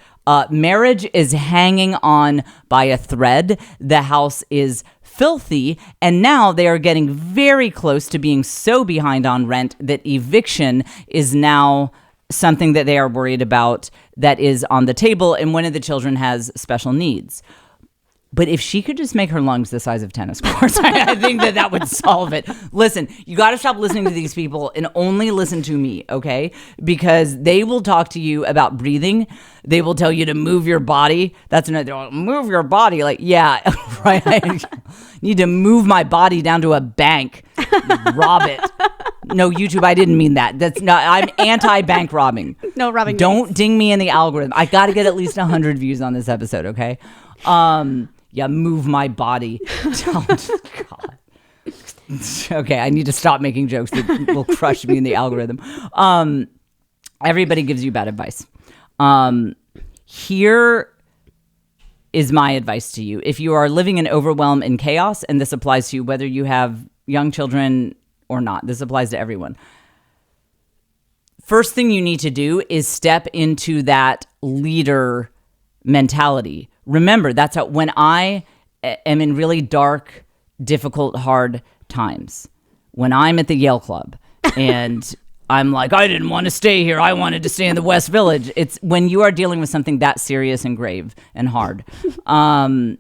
marriage is hanging on by a thread, the house is filthy, and now they are getting very close to being so behind on rent that eviction is now something that they are worried about that is on the table, and one of the children has special needs. But if she could just make her lungs the size of tennis courts, I think that would solve it. Listen, you got to stop listening to these people and only listen to me, okay? Because they will talk to you about breathing. They will tell you to move your body. That's another, move your body. Like, yeah, right. I need to move my body down to a bank, rob it. No, YouTube, I didn't mean that. That's not, I'm anti-bank robbing. No robbing. Don't ding me in the algorithm. I got to get at least 100 views on this episode, okay? Yeah, move my body. God. Okay, I need to stop making jokes that will crush me in the algorithm. Everybody gives you bad advice. Here is my advice to you. If you are living in overwhelm and chaos, and this applies to you whether you have young children or not, this applies to everyone. First thing you need to do is step into that leader mentality. Remember, that's how, when I am in really dark, difficult, hard times, when I'm at the Yale Club and I'm like, I didn't want to stay here, I wanted to stay in the West Village. It's when you are dealing with something that serious and grave and hard. The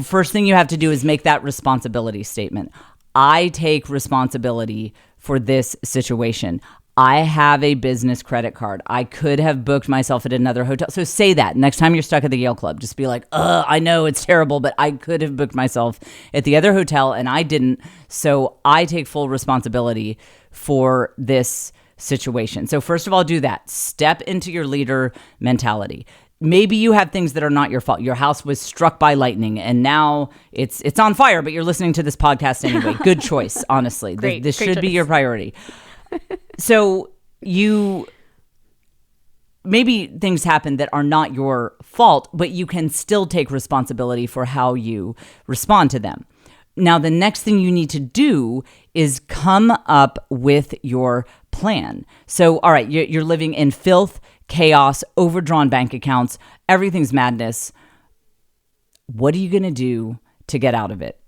first thing you have to do is make that responsibility statement. I take responsibility for this situation. I have a business credit card. I could have booked myself at another hotel. So say that next time you're stuck at the Yale Club. Just be like, I know it's terrible, but I could have booked myself at the other hotel and I didn't. So I take full responsibility for this situation. So first of all, do that. Step into your leader mentality. Maybe you have things that are not your fault. Your house was struck by lightning and now it's on fire, but you're listening to this podcast anyway. Good choice, honestly. This should be your priority. So maybe things happen that are not your fault, but you can still take responsibility for how you respond to them. Now, the next thing you need to do is come up with your plan. So, all right, you're living in filth, chaos, overdrawn bank accounts, everything's madness. What are you going to do to get out of it?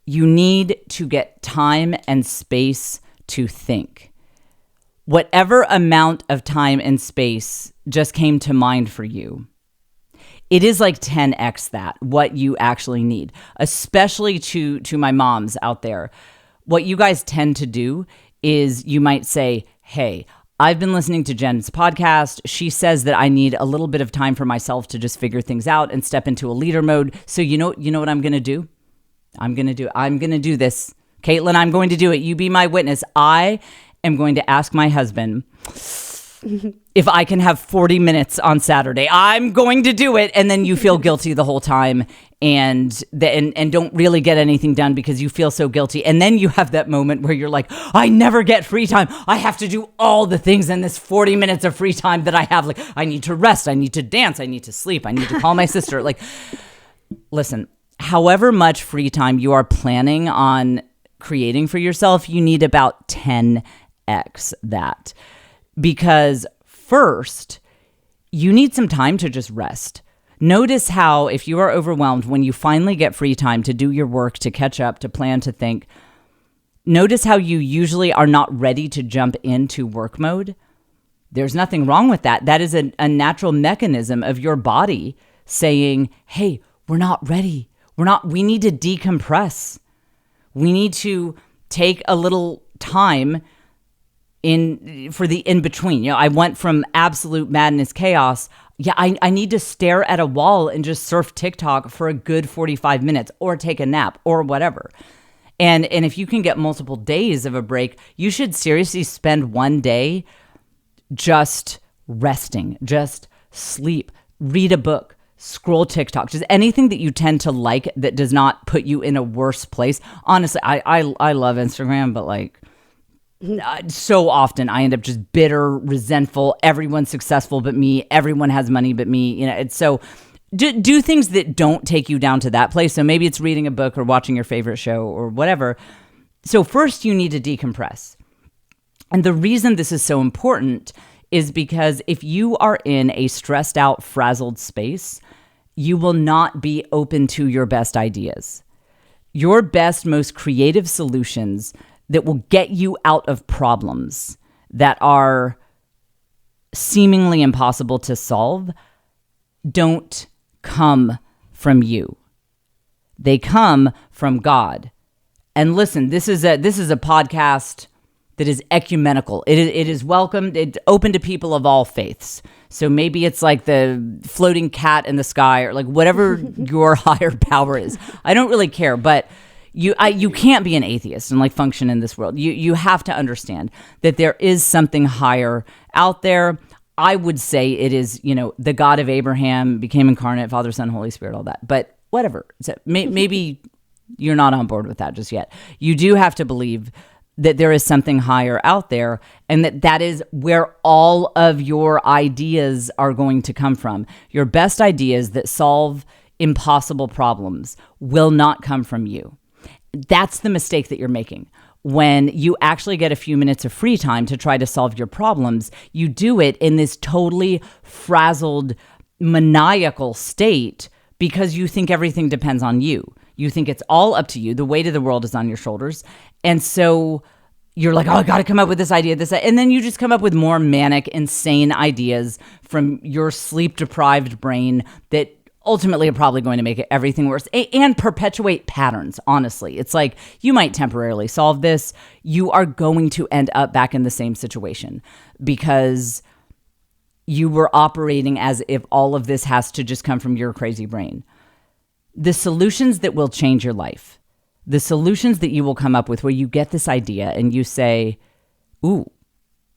You need to get time and space to think. Whatever amount of time and space just came to mind for you, it is like 10x that, what you actually need, especially to my moms out there. What you guys tend to do is you might say, hey, I've been listening to Jen's podcast. She says that I need a little bit of time for myself to just figure things out and step into a leader mode. So you know what I'm going to do? I'm going to do this. Caitlin, I'm going to do it. You be my witness. I am going to ask my husband if I can have 40 minutes on Saturday. I'm going to do it. And then you feel guilty the whole time and don't really get anything done because you feel so guilty. And then you have that moment where you're like, I never get free time. I have to do all the things in this 40 minutes of free time that I have. Like, I need to rest. I need to dance. I need to sleep. I need to call my sister. Like, listen, however much free time you are planning on creating for yourself, you need about 10x that. Because first, you need some time to just rest. Notice how if you are overwhelmed, when you finally get free time to do your work, to catch up, to plan, to think, notice how you usually are not ready to jump into work mode. There's nothing wrong with that. That is a natural mechanism of your body saying, hey, we're not ready. We need to decompress. We need to take a little time for the in-between. I went from absolute madness, chaos. Yeah, I need to stare at a wall and just surf TikTok for a good 45 minutes or take a nap or whatever. And if you can get multiple days of a break, you should seriously spend one day just resting, just sleep, read a book, scroll TikTok, just anything that you tend to like that does not put you in a worse place. Honestly, I love Instagram, but like, so often I end up just bitter, resentful. Everyone's successful but me. Everyone has money but me. It's so do things that don't take you down to that place. So maybe it's reading a book or watching your favorite show or whatever. So first you need to decompress. And the reason this is so important is because if you are in a stressed out, frazzled space, you will not be open to your best ideas. Your best, most creative solutions that will get you out of problems that are seemingly impossible to solve don't come from you. They come from God. And listen, this is a podcast that is ecumenical. It is welcomed. It's open to people of all faiths. So maybe it's like the floating cat in the sky or like whatever your higher power is. I don't really care, but you can't be an atheist and like function in this world. You have to understand that there is something higher out there. I would say it is, the God of Abraham became incarnate, Father, Son, Holy Spirit, all that. But whatever. So maybe you're not on board with that just yet. You do have to believe that there is something higher out there and that is where all of your ideas are going to come from. Your best ideas that solve impossible problems will not come from you. That's the mistake that you're making. When you actually get a few minutes of free time to try to solve your problems, you do it in this totally frazzled, maniacal state because you think everything depends on you. You think it's all up to you. The weight of the world is on your shoulders. And so you're like, oh, I got to come up with this idea, and then you just come up with more manic, insane ideas from your sleep-deprived brain that ultimately are probably going to make everything worse and perpetuate patterns, honestly. It's like you might temporarily solve this. You are going to end up back in the same situation because you were operating as if all of this has to just come from your crazy brain. The solutions that will change your life, the solutions that you will come up with where you get this idea and you say, ooh,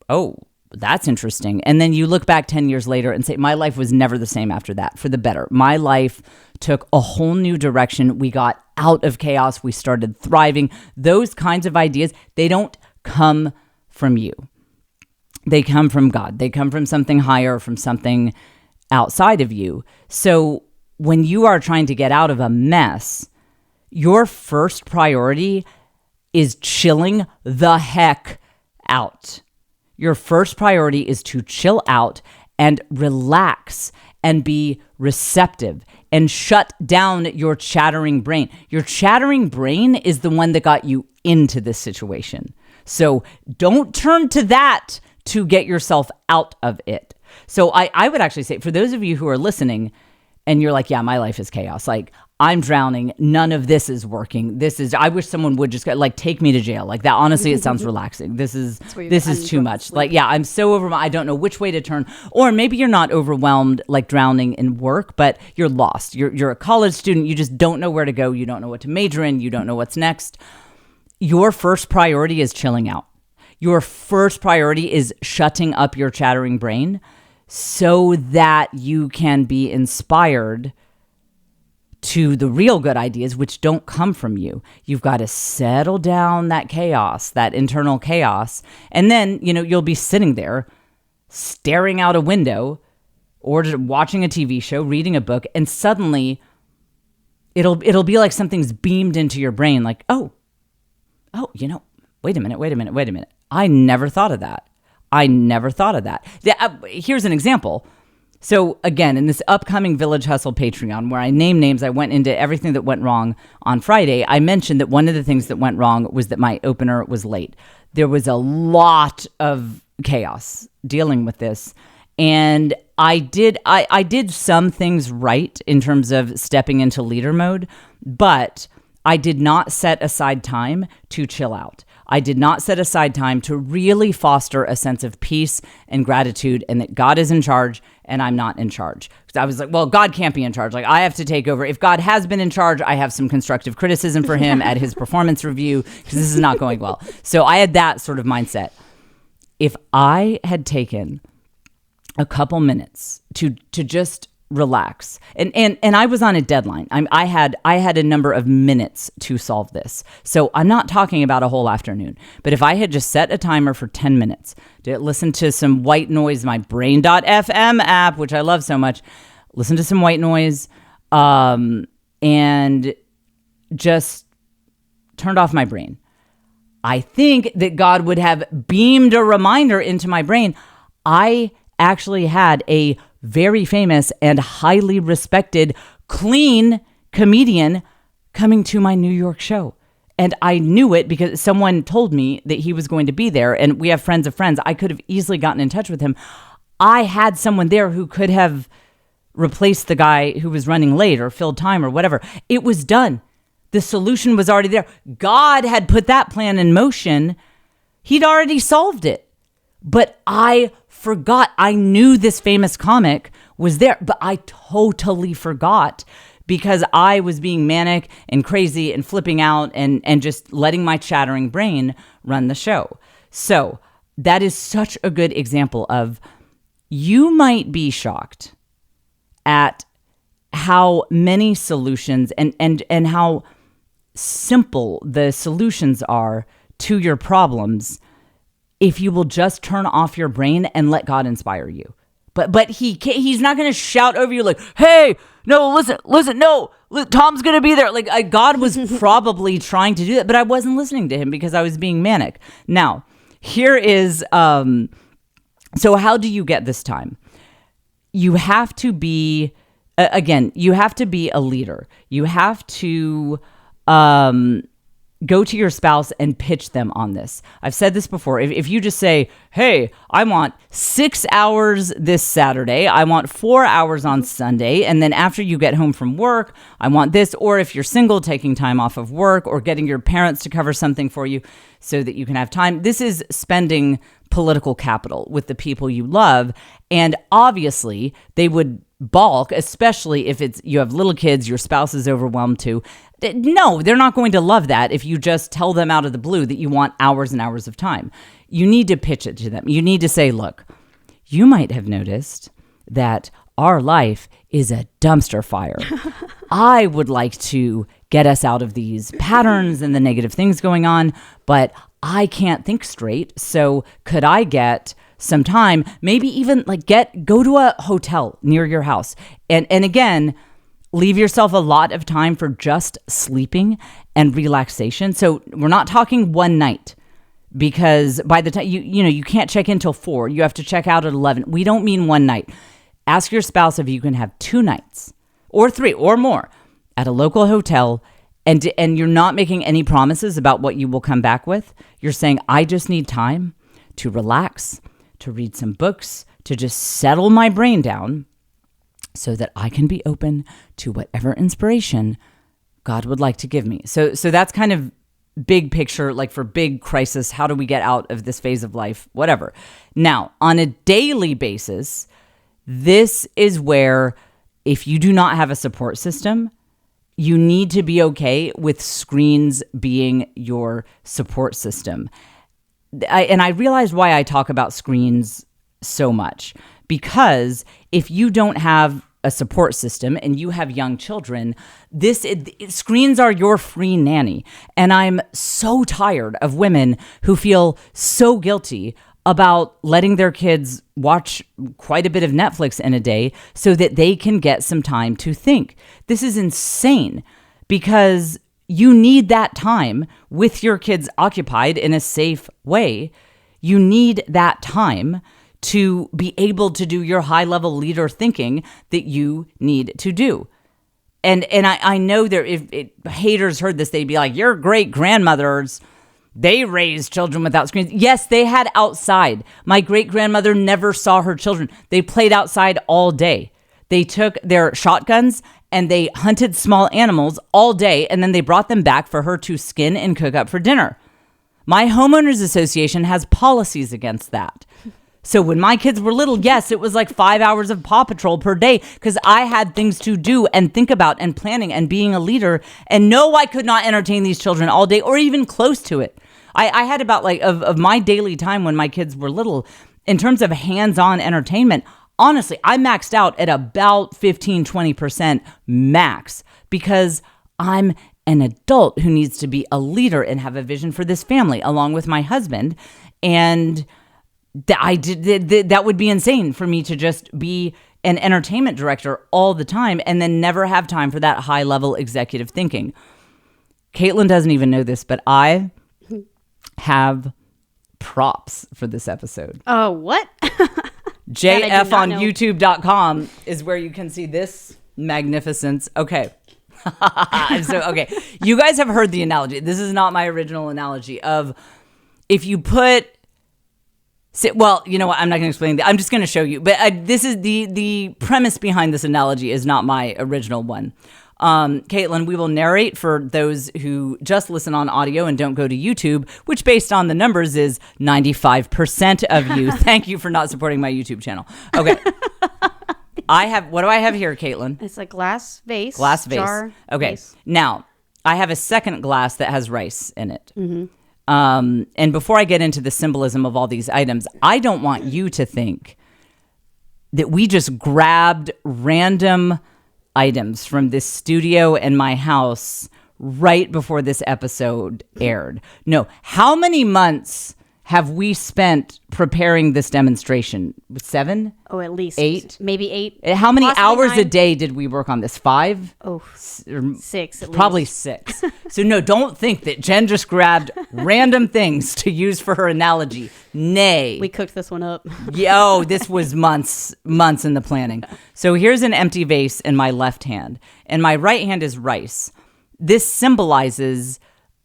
oh, that's interesting. And then you look back 10 years later and say, my life was never the same after that, for the better. My life took a whole new direction. We got out of chaos. We started thriving. Those kinds of ideas, they don't come from you. They come from God. They come from something higher, from something outside of you. So when you are trying to get out of a mess, your first priority is chilling the heck out. Your first priority is to chill out and relax and be receptive and shut down your chattering brain. Your chattering brain is the one that got you into this situation. So don't turn to that to get yourself out of it. So I would actually say, for those of you who are listening and you're like, yeah, my life is chaos. Like, I'm drowning. None of this is working. I wish someone would just like take me to jail. Like that, honestly, it sounds relaxing. This is too much. Like, yeah, I'm so overwhelmed. I don't know which way to turn. Or maybe you're not overwhelmed, like drowning in work, but you're lost. You're a college student. You just don't know where to go. You don't know what to major in. You don't know what's next. Your first priority is chilling out. Your first priority is shutting up your chattering brain so that you can be inspired to the real good ideas, which don't come from you. You've got to settle down that chaos, that internal chaos. And then, you'll be sitting there staring out a window or just watching a TV show, reading a book, and suddenly it'll be like something's beamed into your brain like, oh, wait a minute. I never thought of that. Here's an example. So again, in this upcoming Village Hustle Patreon, where I name names, I went into everything that went wrong on Friday. I mentioned that one of the things that went wrong was that my opener was late. There was a lot of chaos dealing with this. And I did some things right in terms of stepping into leader mode, but I did not set aside time to chill out. I did not set aside time to really foster a sense of peace and gratitude and that God is in charge and I'm not in charge. Because I was like, well, God can't be in charge. Like, I have to take over. If God has been in charge, I have some constructive criticism for him at his performance review because this is not going well. So I had that sort of mindset. If I had taken a couple minutes to just relax. And I was on a deadline. I had a number of minutes to solve this. So I'm not talking about a whole afternoon. But if I had just set a timer for 10 minutes to listen to some white noise, my brain.fm app, which I love so much, listen to some white noise, and just turned off my brain. I think that God would have beamed a reminder into my brain. I actually had a very famous and highly respected clean comedian coming to my New York show. And I knew it because someone told me that he was going to be there. And we have friends of friends. I could have easily gotten in touch with him. I had someone there who could have replaced the guy who was running late or filled time or whatever. It was done. The solution was already there. God had put that plan in motion. He'd already solved it. But I forgot. I knew this famous comic was there, but I totally forgot because I was being manic and crazy and flipping out and just letting my chattering brain run the show. So that is such a good example of, you might be shocked at how many solutions and how simple the solutions are to your problems if you will just turn off your brain and let God inspire you. But he's not going to shout over you like, hey, no, listen, no, Tom's going to be there. Like, God was probably trying to do that, but I wasn't listening to him because I was being manic. Now, here is, so how do you get this time? You have to be, you have to be a leader. You have to, go to your spouse and pitch them on this. I've said this before. If you just say, hey, I want 6 hours this Saturday, I want 4 hours on Sunday, and then after you get home from work, I want this, or if you're single, taking time off of work or getting your parents to cover something for you so that you can have time. This is spending political capital with the people you love, and obviously they would balk, especially if you have little kids, your spouse is overwhelmed too. No, they're not going to love that if you just tell them out of the blue that you want hours and hours of time. You need to pitch it to them. You need to say, look, you might have noticed that our life is a dumpster fire. I would like to get us out of these patterns and the negative things going on, but I can't think straight. So could I get some time, maybe even go to a hotel near your house. And again, leave yourself a lot of time for just sleeping and relaxation. So we're not talking one night, because by the time you can't check in till 4, you have to check out at 11. We don't mean one night. Ask your spouse if you can have 2 nights or 3 or more at a local hotel. And you're not making any promises about what you will come back with. You're saying, I just need time to relax, to read some books, to just settle my brain down. so that I can be open to whatever inspiration God would like to give me. So that's kind of big picture, like for big crisis, how do we get out of this phase of life, whatever. Now, on a daily basis, this is where if you do not have a support system, you need to be okay with screens being your support system. And I realized why I talk about screens so much, because if you don't have a support system and you have young children, screens are your free nanny. And I'm so tired of women who feel so guilty about letting their kids watch quite a bit of Netflix in a day so that they can get some time to think. This is insane, because you need that time with your kids occupied in a safe way. You need that time to be able to do your high-level leader thinking that you need to do. And I know there, if haters heard this, they'd be like, your great-grandmothers, they raised children without screens. Yes, they had outside. My great-grandmother never saw her children. They played outside all day. They took their shotguns and they hunted small animals all day, and then they brought them back for her to skin and cook up for dinner. My homeowners association has policies against that. So when my kids were little, yes, it was like 5 hours of Paw Patrol per day, because I had things to do and think about and planning and being a leader. And no, I could not entertain these children all day or even close to it. I had about like of my daily time when my kids were little, in terms of hands-on entertainment, honestly, I maxed out at about 15-20% max, because I'm an adult who needs to be a leader and have a vision for this family along with my husband. And that would be insane for me to just be an entertainment director all the time and then never have time for that high level executive thinking. Caitlin doesn't even know this, but I have props for this episode. Oh, what? JF on YouTube.com is where you can see this magnificence. Okay. Okay. You guys have heard the analogy. This is not my original analogy of if you put... Well, you know what? I'm not going to explain that. I'm just going to show you. But this is the premise behind this analogy is not my original one. Caitlin, we will narrate for those who just listen on audio and don't go to YouTube, which based on the numbers is 95% of you. Thank you for not supporting my YouTube channel. Okay. What do I have here, Caitlin? It's a glass vase. Glass vase. Jar, okay. Vase. Now, I have a second glass that has rice in it. Mm-hmm. And before I get into the symbolism of all these items, I don't want you to think that we just grabbed random items from this studio and my house right before this episode aired. No, how many months have we spent preparing this demonstration? 7? Oh, at least 8? Maybe 8. How many Possibly hours 9. a day did we work on this? 5? Oh, 6 at Probably least. 6. So no, don't think that Jen just grabbed random things to use for her analogy. Nay. We cooked this one up. This was months in the planning. So here's an empty vase in my left hand, and my right hand is rice. This symbolizes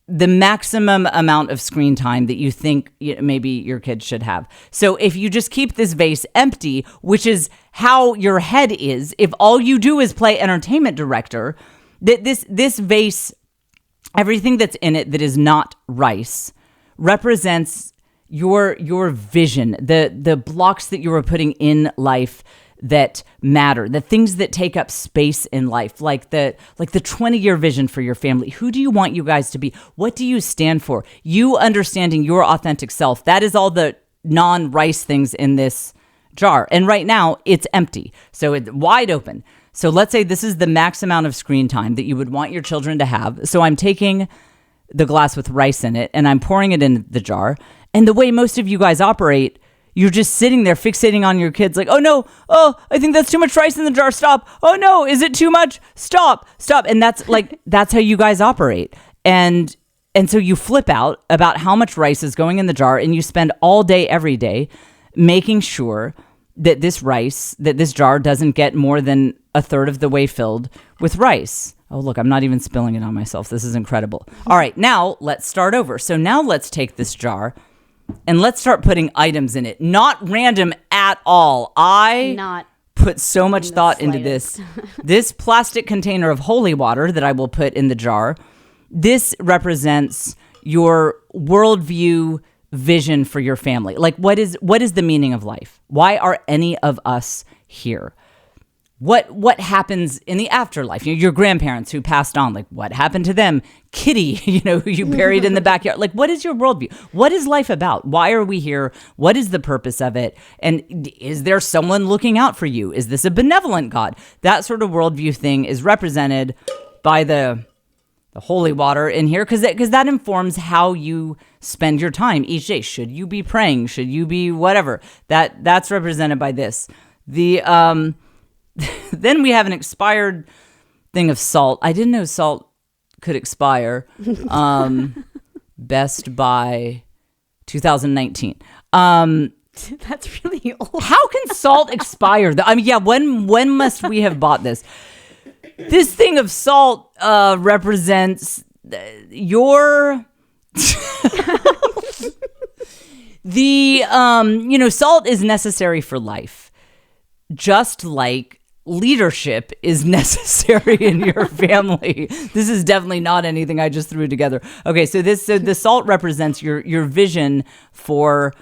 the maximum amount of screen time that you think maybe your kids should have. So if you just keep this vase empty, which is how your head is, if all you do is play entertainment director, that this vase, everything that's in it that is not rice, represents your vision, the blocks that you are putting in life that matter, the things that take up space in life, like the 20-year vision for your family. Who do you want you guys to be? What do you stand for? You understanding your authentic self. That is all the non-rice things in this jar. And right now it's empty. So it's wide open. So let's say this is the max amount of screen time that you would want your children to have. So I'm taking the glass with rice in it and I'm pouring it in the jar. And the way most of you guys operate, you're just sitting there fixating on your kids like, oh no, I think that's too much rice in the jar. Stop. Oh no, is it too much? Stop. And that's how you guys operate. And so you flip out about how much rice is going in the jar, and you spend all day, every day, making sure that this jar doesn't get more than a third of the way filled with rice. Oh, look, I'm not even spilling it on myself. This is incredible. All right, now let's start over. So now let's take this jar and let's start putting items in it. Not random at all. I Not put so much thought into this. This plastic container of holy water that I will put in the jar, this represents your worldview vision for your family. Like, what is the meaning of life? Why are any of us here? What happens in the afterlife? Your grandparents who passed on, like, what happened to them? Kitty, who you buried in the backyard. Like, what is your worldview? What is life about? Why are we here? What is the purpose of it? And is there someone looking out for you? Is this a benevolent God? That sort of worldview thing is represented by the holy water in here, because that informs how you spend your time each day. Should you be praying? Should you be whatever? That's represented by this. The then we have an expired thing of salt. I didn't know salt could expire. Best by 2019. That's really old. How can salt expire? When must we have bought this? This thing of salt represents your salt is necessary for life, just like leadership is necessary in your family. This is definitely not anything I just threw together. Okay, so the salt represents your vision for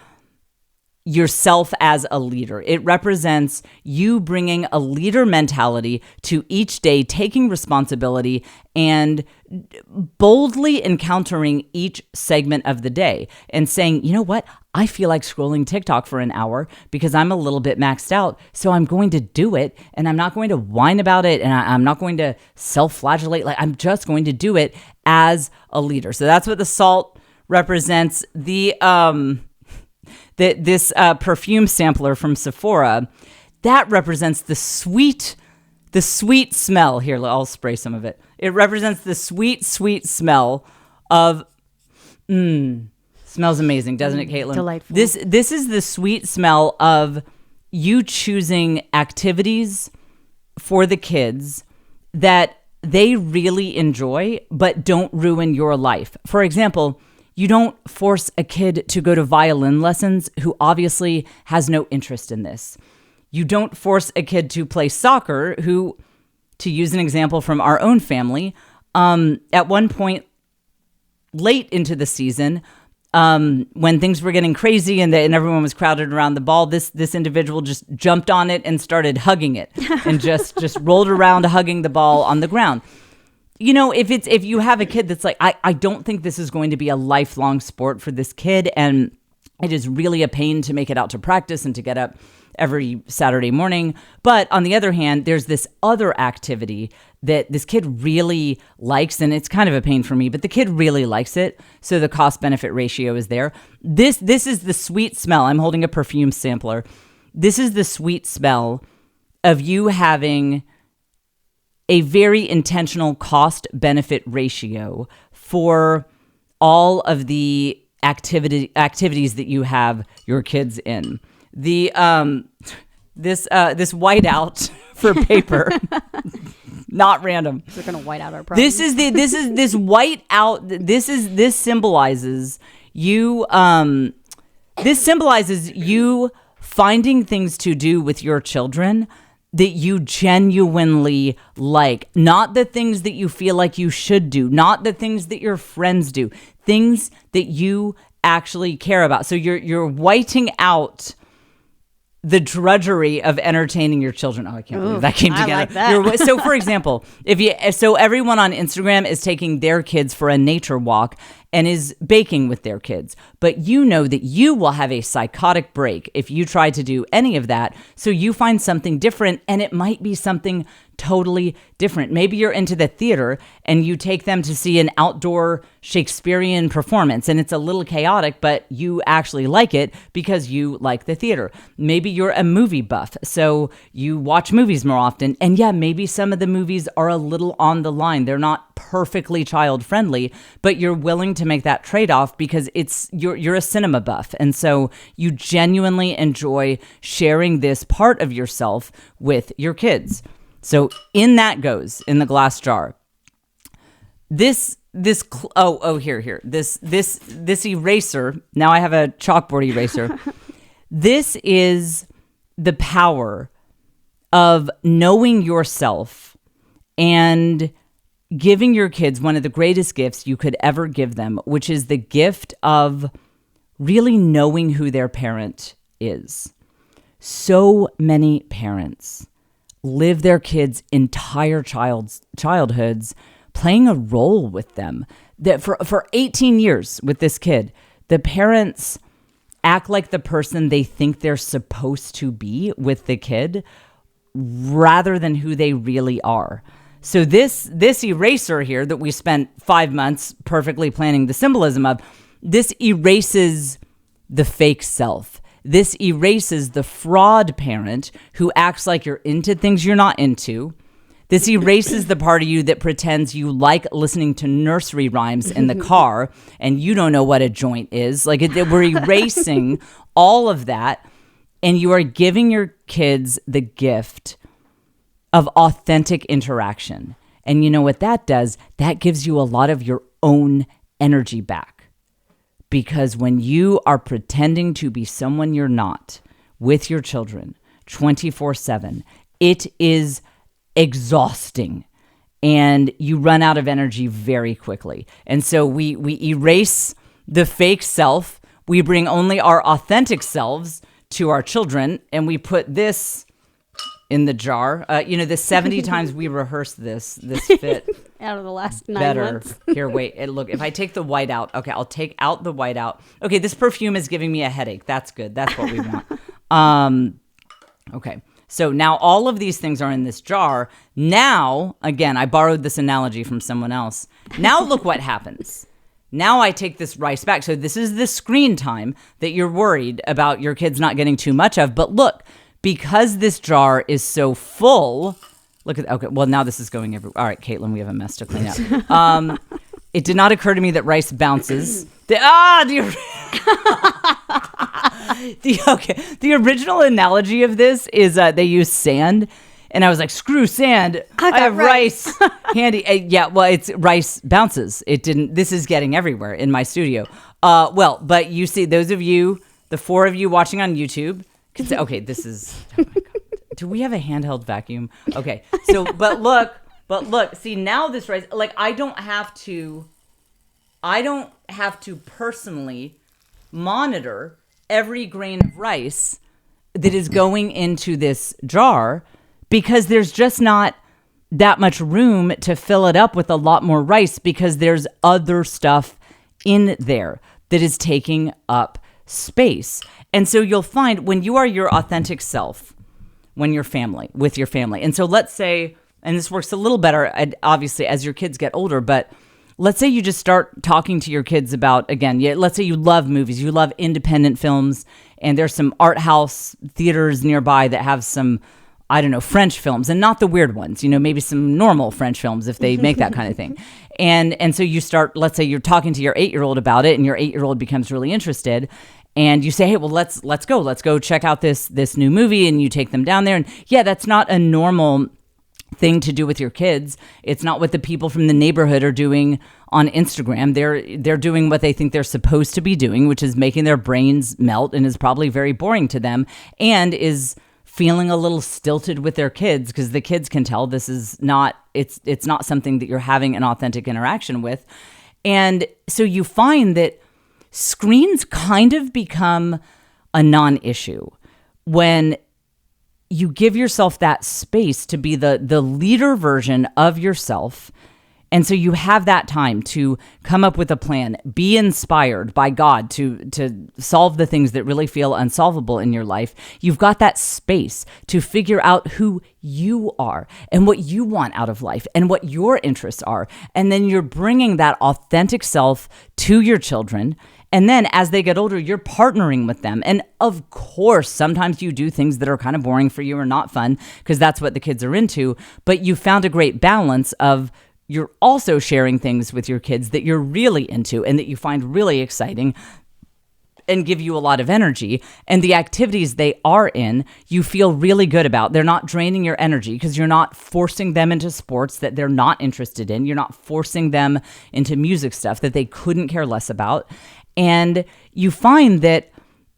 yourself as a leader. It represents you bringing a leader mentality to each day, taking responsibility and boldly encountering each segment of the day and saying, you know what? I feel like scrolling TikTok for an hour because I'm a little bit maxed out. So I'm going to do it, and I'm not going to whine about it, and I'm not going to self-flagellate. Like, I'm just going to do it as a leader. So that's what the salt represents. This perfume sampler from Sephora, that represents the sweet smell. Here, I'll spray some of it. It represents the sweet smell of, smells amazing, doesn't it, Caitlin? Delightful. This is the sweet smell of you choosing activities for the kids that they really enjoy, but don't ruin your life. For example, you don't force a kid to go to violin lessons who obviously has no interest in this. You don't force a kid to play soccer who, to use an example from our own family, at one point late into the season, when things were getting crazy and everyone was crowded around the ball, this individual just jumped on it and started hugging it and just rolled around hugging the ball on the ground. If you have a kid that's like, I don't think this is going to be a lifelong sport for this kid, and it is really a pain to make it out to practice and to get up every Saturday morning. But on the other hand, there's this other activity that this kid really likes, and it's kind of a pain for me, but the kid really likes it. So the cost-benefit ratio is there. This is the sweet smell. I'm holding a perfume sampler. This is the sweet smell of you having a very intentional cost-benefit ratio for all of the activities that you have your kids in. The this whiteout for paper, not random. We're gonna white out our problems. This whiteout. This symbolizes you. This symbolizes you finding things to do with your children that you genuinely like, not the things that you feel like you should do, not the things that your friends do, things that you actually care about. So you're whiting out the drudgery of entertaining your children. Oh, I can't believe that came together. I like that. So, for example, everyone on Instagram is taking their kids for a nature walk and is baking with their kids, but you know that you will have a psychotic break if you try to do any of that. So you find something different, and it might be something totally different. Maybe you're into the theater and you take them to see an outdoor Shakespearean performance, and it's a little chaotic, but you actually like it because you like the theater. Maybe you're a movie buff, so you watch movies more often, and yeah, maybe some of the movies are a little on the line. They're not perfectly child friendly, but you're willing to make that trade-off because you're a cinema buff, and so you genuinely enjoy sharing this part of yourself with your kids. So in that goes in the glass jar. This eraser. Now I have a chalkboard eraser. This is the power of knowing yourself and giving your kids one of the greatest gifts you could ever give them, which is the gift of really knowing who their parent is. So many parents live their kids' entire childhoods playing a role with them. That for 18 years with this kid, the parents act like the person they think they're supposed to be with the kid rather than who they really are. So this eraser here that we spent 5 months perfectly planning the symbolism of, this erases the fake self. This erases the fraud parent who acts like you're into things you're not into. This erases the part of you that pretends you like listening to nursery rhymes in the car and you don't know what a joint is. We're erasing all of that, and you are giving your kids the gift of authentic interaction. And you know what that does? That gives you a lot of your own energy back. Because when you are pretending to be someone you're not with your children 24/7, it is exhausting and you run out of energy very quickly. And so we erase the fake self. We bring only our authentic selves to our children, and we put this in the jar. The 70 times we rehearsed this fit Out of the last 9 better. months. Here, wait. Look, if I take the white out, okay, I'll take out the white out. Okay, this perfume is giving me a headache. That's good. That's what we want. Okay. So now all of these things are in this jar. Now, again, I borrowed this analogy from someone else. Now look what happens. Now I take this rice back. So this is the screen time that you're worried about your kids not getting too much of. But look, because this jar is so full, look at, okay, well, now this is going everywhere. All right, Caitlin, we have a mess to clean up. It did not occur to me that rice bounces. The original analogy of this is they use sand, and I was like, screw sand. I have rice handy. It's rice bounces. It didn't. This is getting everywhere in my studio. But you see, those of you, the 4 of you watching on YouTube, can say, okay, this is. Oh my God. Do we have a handheld vacuum? Okay, so but look. See, now this rice, I don't have to personally monitor every grain of rice that is going into this jar, because there's just not that much room to fill it up with a lot more rice, because there's other stuff in there that is taking up space. And so you'll find when you are your authentic self, when you're with your family. And so let's say, and this works a little better, obviously, as your kids get older, but let's say you just start talking to your kids about, again, let's say you love movies, you love independent films, and there's some art house theaters nearby that have some, I don't know, French films, and not the weird ones, maybe some normal French films if they make that kind of thing. And so you start, let's say you're talking to your 8-year-old about it, and your 8-year-old becomes really interested. And you say, hey, well, let's go check out this new movie, and you take them down there. And that's not a normal thing to do with your kids. It's not what the people from the neighborhood are doing on Instagram. They're doing what they think they're supposed to be doing, which is making their brains melt, and is probably very boring to them, and is feeling a little stilted with their kids, because the kids can tell this is not, it's not something that you're having an authentic interaction with. And so you find that screens kind of become a non-issue when you give yourself that space to be the leader version of yourself. And so you have that time to come up with a plan, be inspired by God to solve the things that really feel unsolvable in your life. You've got that space to figure out who you are and what you want out of life and what your interests are. And then you're bringing that authentic self to your children. And then as they get older, you're partnering with them. And of course, sometimes you do things that are kind of boring for you or not fun, because that's what the kids are into. But you found a great balance of you're also sharing things with your kids that you're really into and that you find really exciting and give you a lot of energy. And the activities they are in, you feel really good about. They're not draining your energy because you're not forcing them into sports that they're not interested in. You're not forcing them into music stuff that they couldn't care less about. And you find that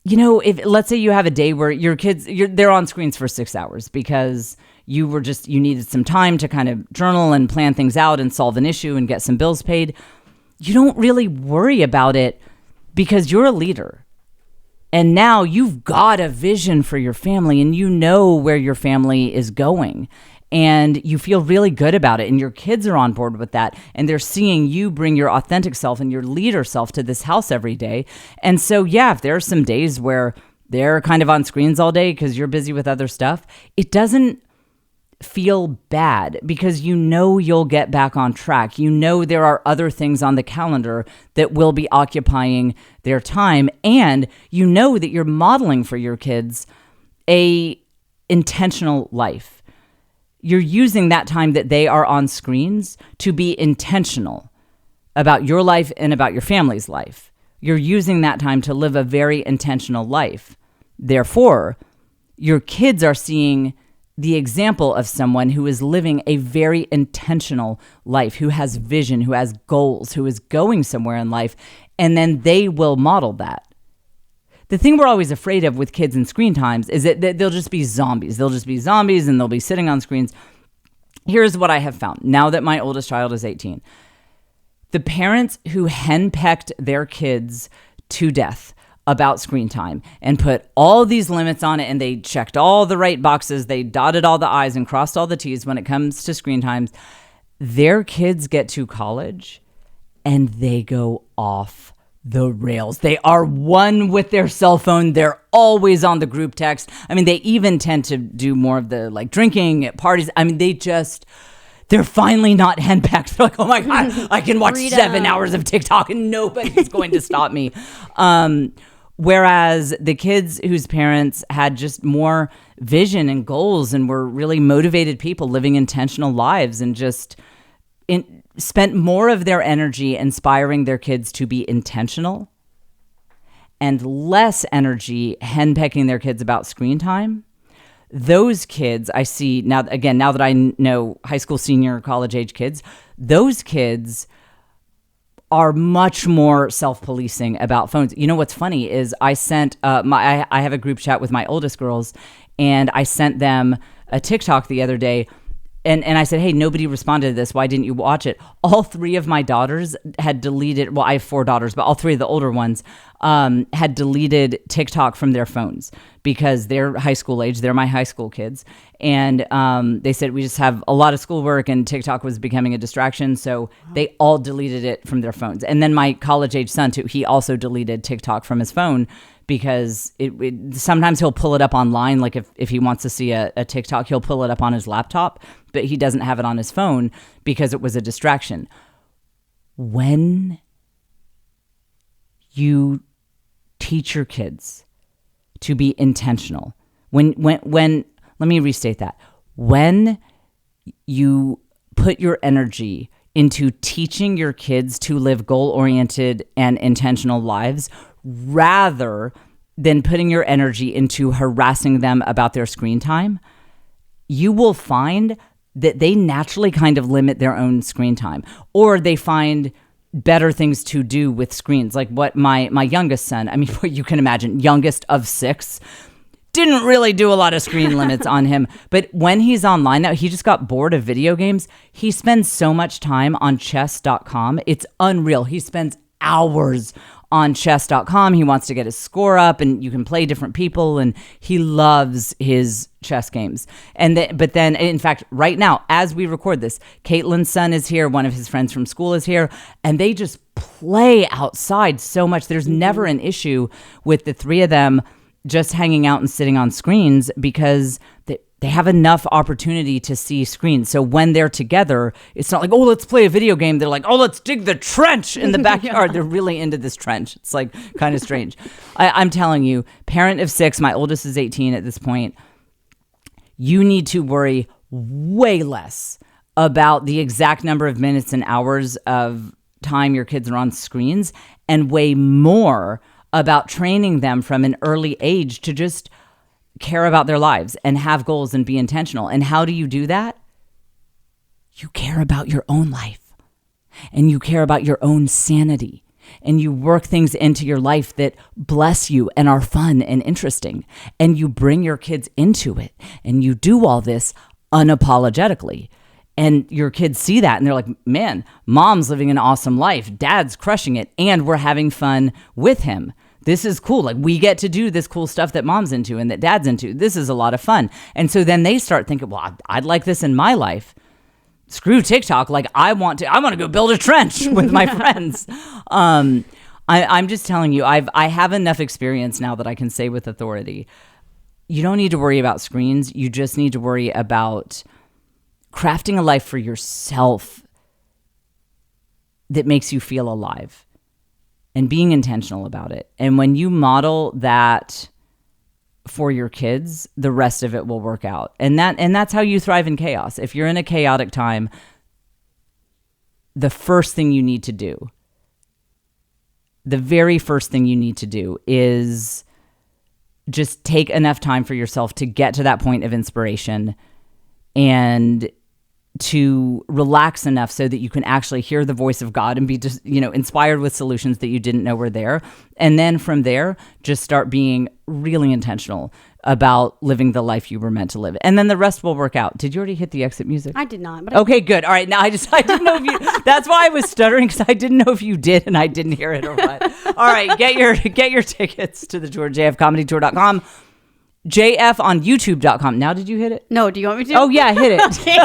if let's say you have a day where your kids, they're on screens for 6 hours because you needed some time to kind of journal and plan things out and solve an issue and get some bills paid. You don't really worry about it because you're a leader. And now you've got a vision for your family and you know where your family is going. And you feel really good about it. And your kids are on board with that. And they're seeing you bring your authentic self and your leader self to this house every day. And so, yeah, if there are some days where they're kind of on screens all day because you're busy with other stuff, it doesn't feel bad because you know you'll get back on track. You know there are other things on the calendar that will be occupying their time. And you know that you're modeling for your kids a intentional life. You're using that time that they are on screens to be intentional about your life and about your family's life. You're using that time to live a very intentional life. Therefore, your kids are seeing the example of someone who is living a very intentional life, who has vision, who has goals, who is going somewhere in life, and then they will model that. The thing we're always afraid of with kids and screen times is that they'll just be zombies. They'll just be zombies and they'll be sitting on screens. Here's what I have found now that my oldest child is 18. The parents who henpecked their kids to death about screen time and put all these limits on it and they checked all the right boxes, they dotted all the I's and crossed all the T's when it comes to screen times, their kids get to college and they go off the rails. They are one with their cell phone. They're always on the group text. I mean, they even tend to do more of the drinking at parties. I mean, they're finally not henpecked. They're like, oh my God, I can watch 7 hours of TikTok and nobody's going to stop me. Whereas the kids whose parents had just more vision and goals and were really motivated people living intentional lives and just spent more of their energy inspiring their kids to be intentional and less energy henpecking their kids about screen time. Those kids I see now that I know high school, senior, college age kids, those kids are much more self-policing about phones. You know what's funny is I sent I have a group chat with my oldest girls and I sent them a TikTok the other day. And I said, hey, nobody responded to this. Why didn't you watch it? All three of my daughters had deleted, well, I have 4 daughters, but all 3 of the older ones had deleted TikTok from their phones because they're high school age. They're my high school kids. And they said, we just have a lot of schoolwork and TikTok was becoming a distraction. So they all deleted it from their phones. And then my college age son, too, he also deleted TikTok from his phone because sometimes he'll pull it up online. Like if he wants to see a TikTok, he'll pull it up on his laptop, but he doesn't have it on his phone because it was a distraction. When you teach your kids to be intentional, when let me restate that. When you put your energy into teaching your kids to live goal-oriented and intentional lives rather than putting your energy into harassing them about their screen time, you will find that they naturally kind of limit their own screen time, or they find better things to do with screens. Like what my youngest son, I mean, what you can imagine, youngest of 6, didn't really do a lot of screen limits on him. But when he's online now, he just got bored of video games. He spends so much time on chess.com. It's unreal. He spends hours on chess.com. He wants to get his score up and you can play different people and he loves his chess games. But then, in fact, right now, as we record this, Caitlin's son is here. One of his friends from school is here and they just play outside so much. There's never an issue with the 3 of them just hanging out and sitting on screens because they have enough opportunity to see screens. So when they're together, it's not like, oh, let's play a video game. They're like, oh, let's dig the trench in the backyard. They're really into this trench. It's like kind of strange. I'm telling you, parent of 6, my oldest is 18 at this point, you need to worry way less about the exact number of minutes and hours of time your kids are on screens and way more about training them from an early age to just care about their lives and have goals and be intentional. And how do you do that? You care about your own life and you care about your own sanity and you work things into your life that bless you and are fun and interesting, and you bring your kids into it, and you do all this unapologetically. And your kids see that and they're like, man, mom's living an awesome life. Dad's crushing it. And we're having fun with him. This is cool. Like, we get to do this cool stuff that mom's into and that dad's into. This is a lot of fun. And so then they start thinking, well, I'd like this in my life. Screw TikTok. Like, I want to go build a trench with my friends. I'm just telling you, I have enough experience now that I can say with authority, you don't need to worry about screens. You just need to worry about crafting a life for yourself that makes you feel alive and being intentional about it. And when you model that for your kids, the rest of it will work out. And that's how you thrive in chaos. If you're in a chaotic time, the first thing you need to do, the very first thing you need to do is just take enough time for yourself to get to that point of inspiration and to relax enough so that you can actually hear the voice of God and be just, inspired with solutions that you didn't know were there. And then from there, just start being really intentional about living the life you were meant to live. And then the rest will work out. Did you already hit the exit music? I did not. But okay, good. All right. Now I didn't know if you, that's why I was stuttering, because I didn't know if you did and I didn't hear it or what. All right. Get your tickets to the tour, jfcomedytour.com. JF on YouTube.com. Now, did you hit it? No, do you want me to? Oh, yeah, hit it. Okay.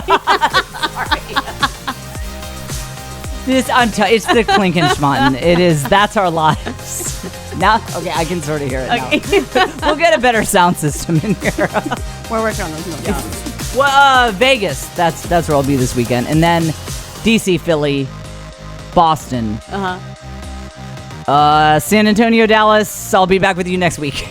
It's the Klinken Schmatten. That's our lives. Now, okay, I can sort of hear it now. We'll get a better sound system in here. We're working on those movies. Well, Vegas, that's where I'll be this weekend. And then DC, Philly, Boston. San Antonio, Dallas. I'll be back with you next week.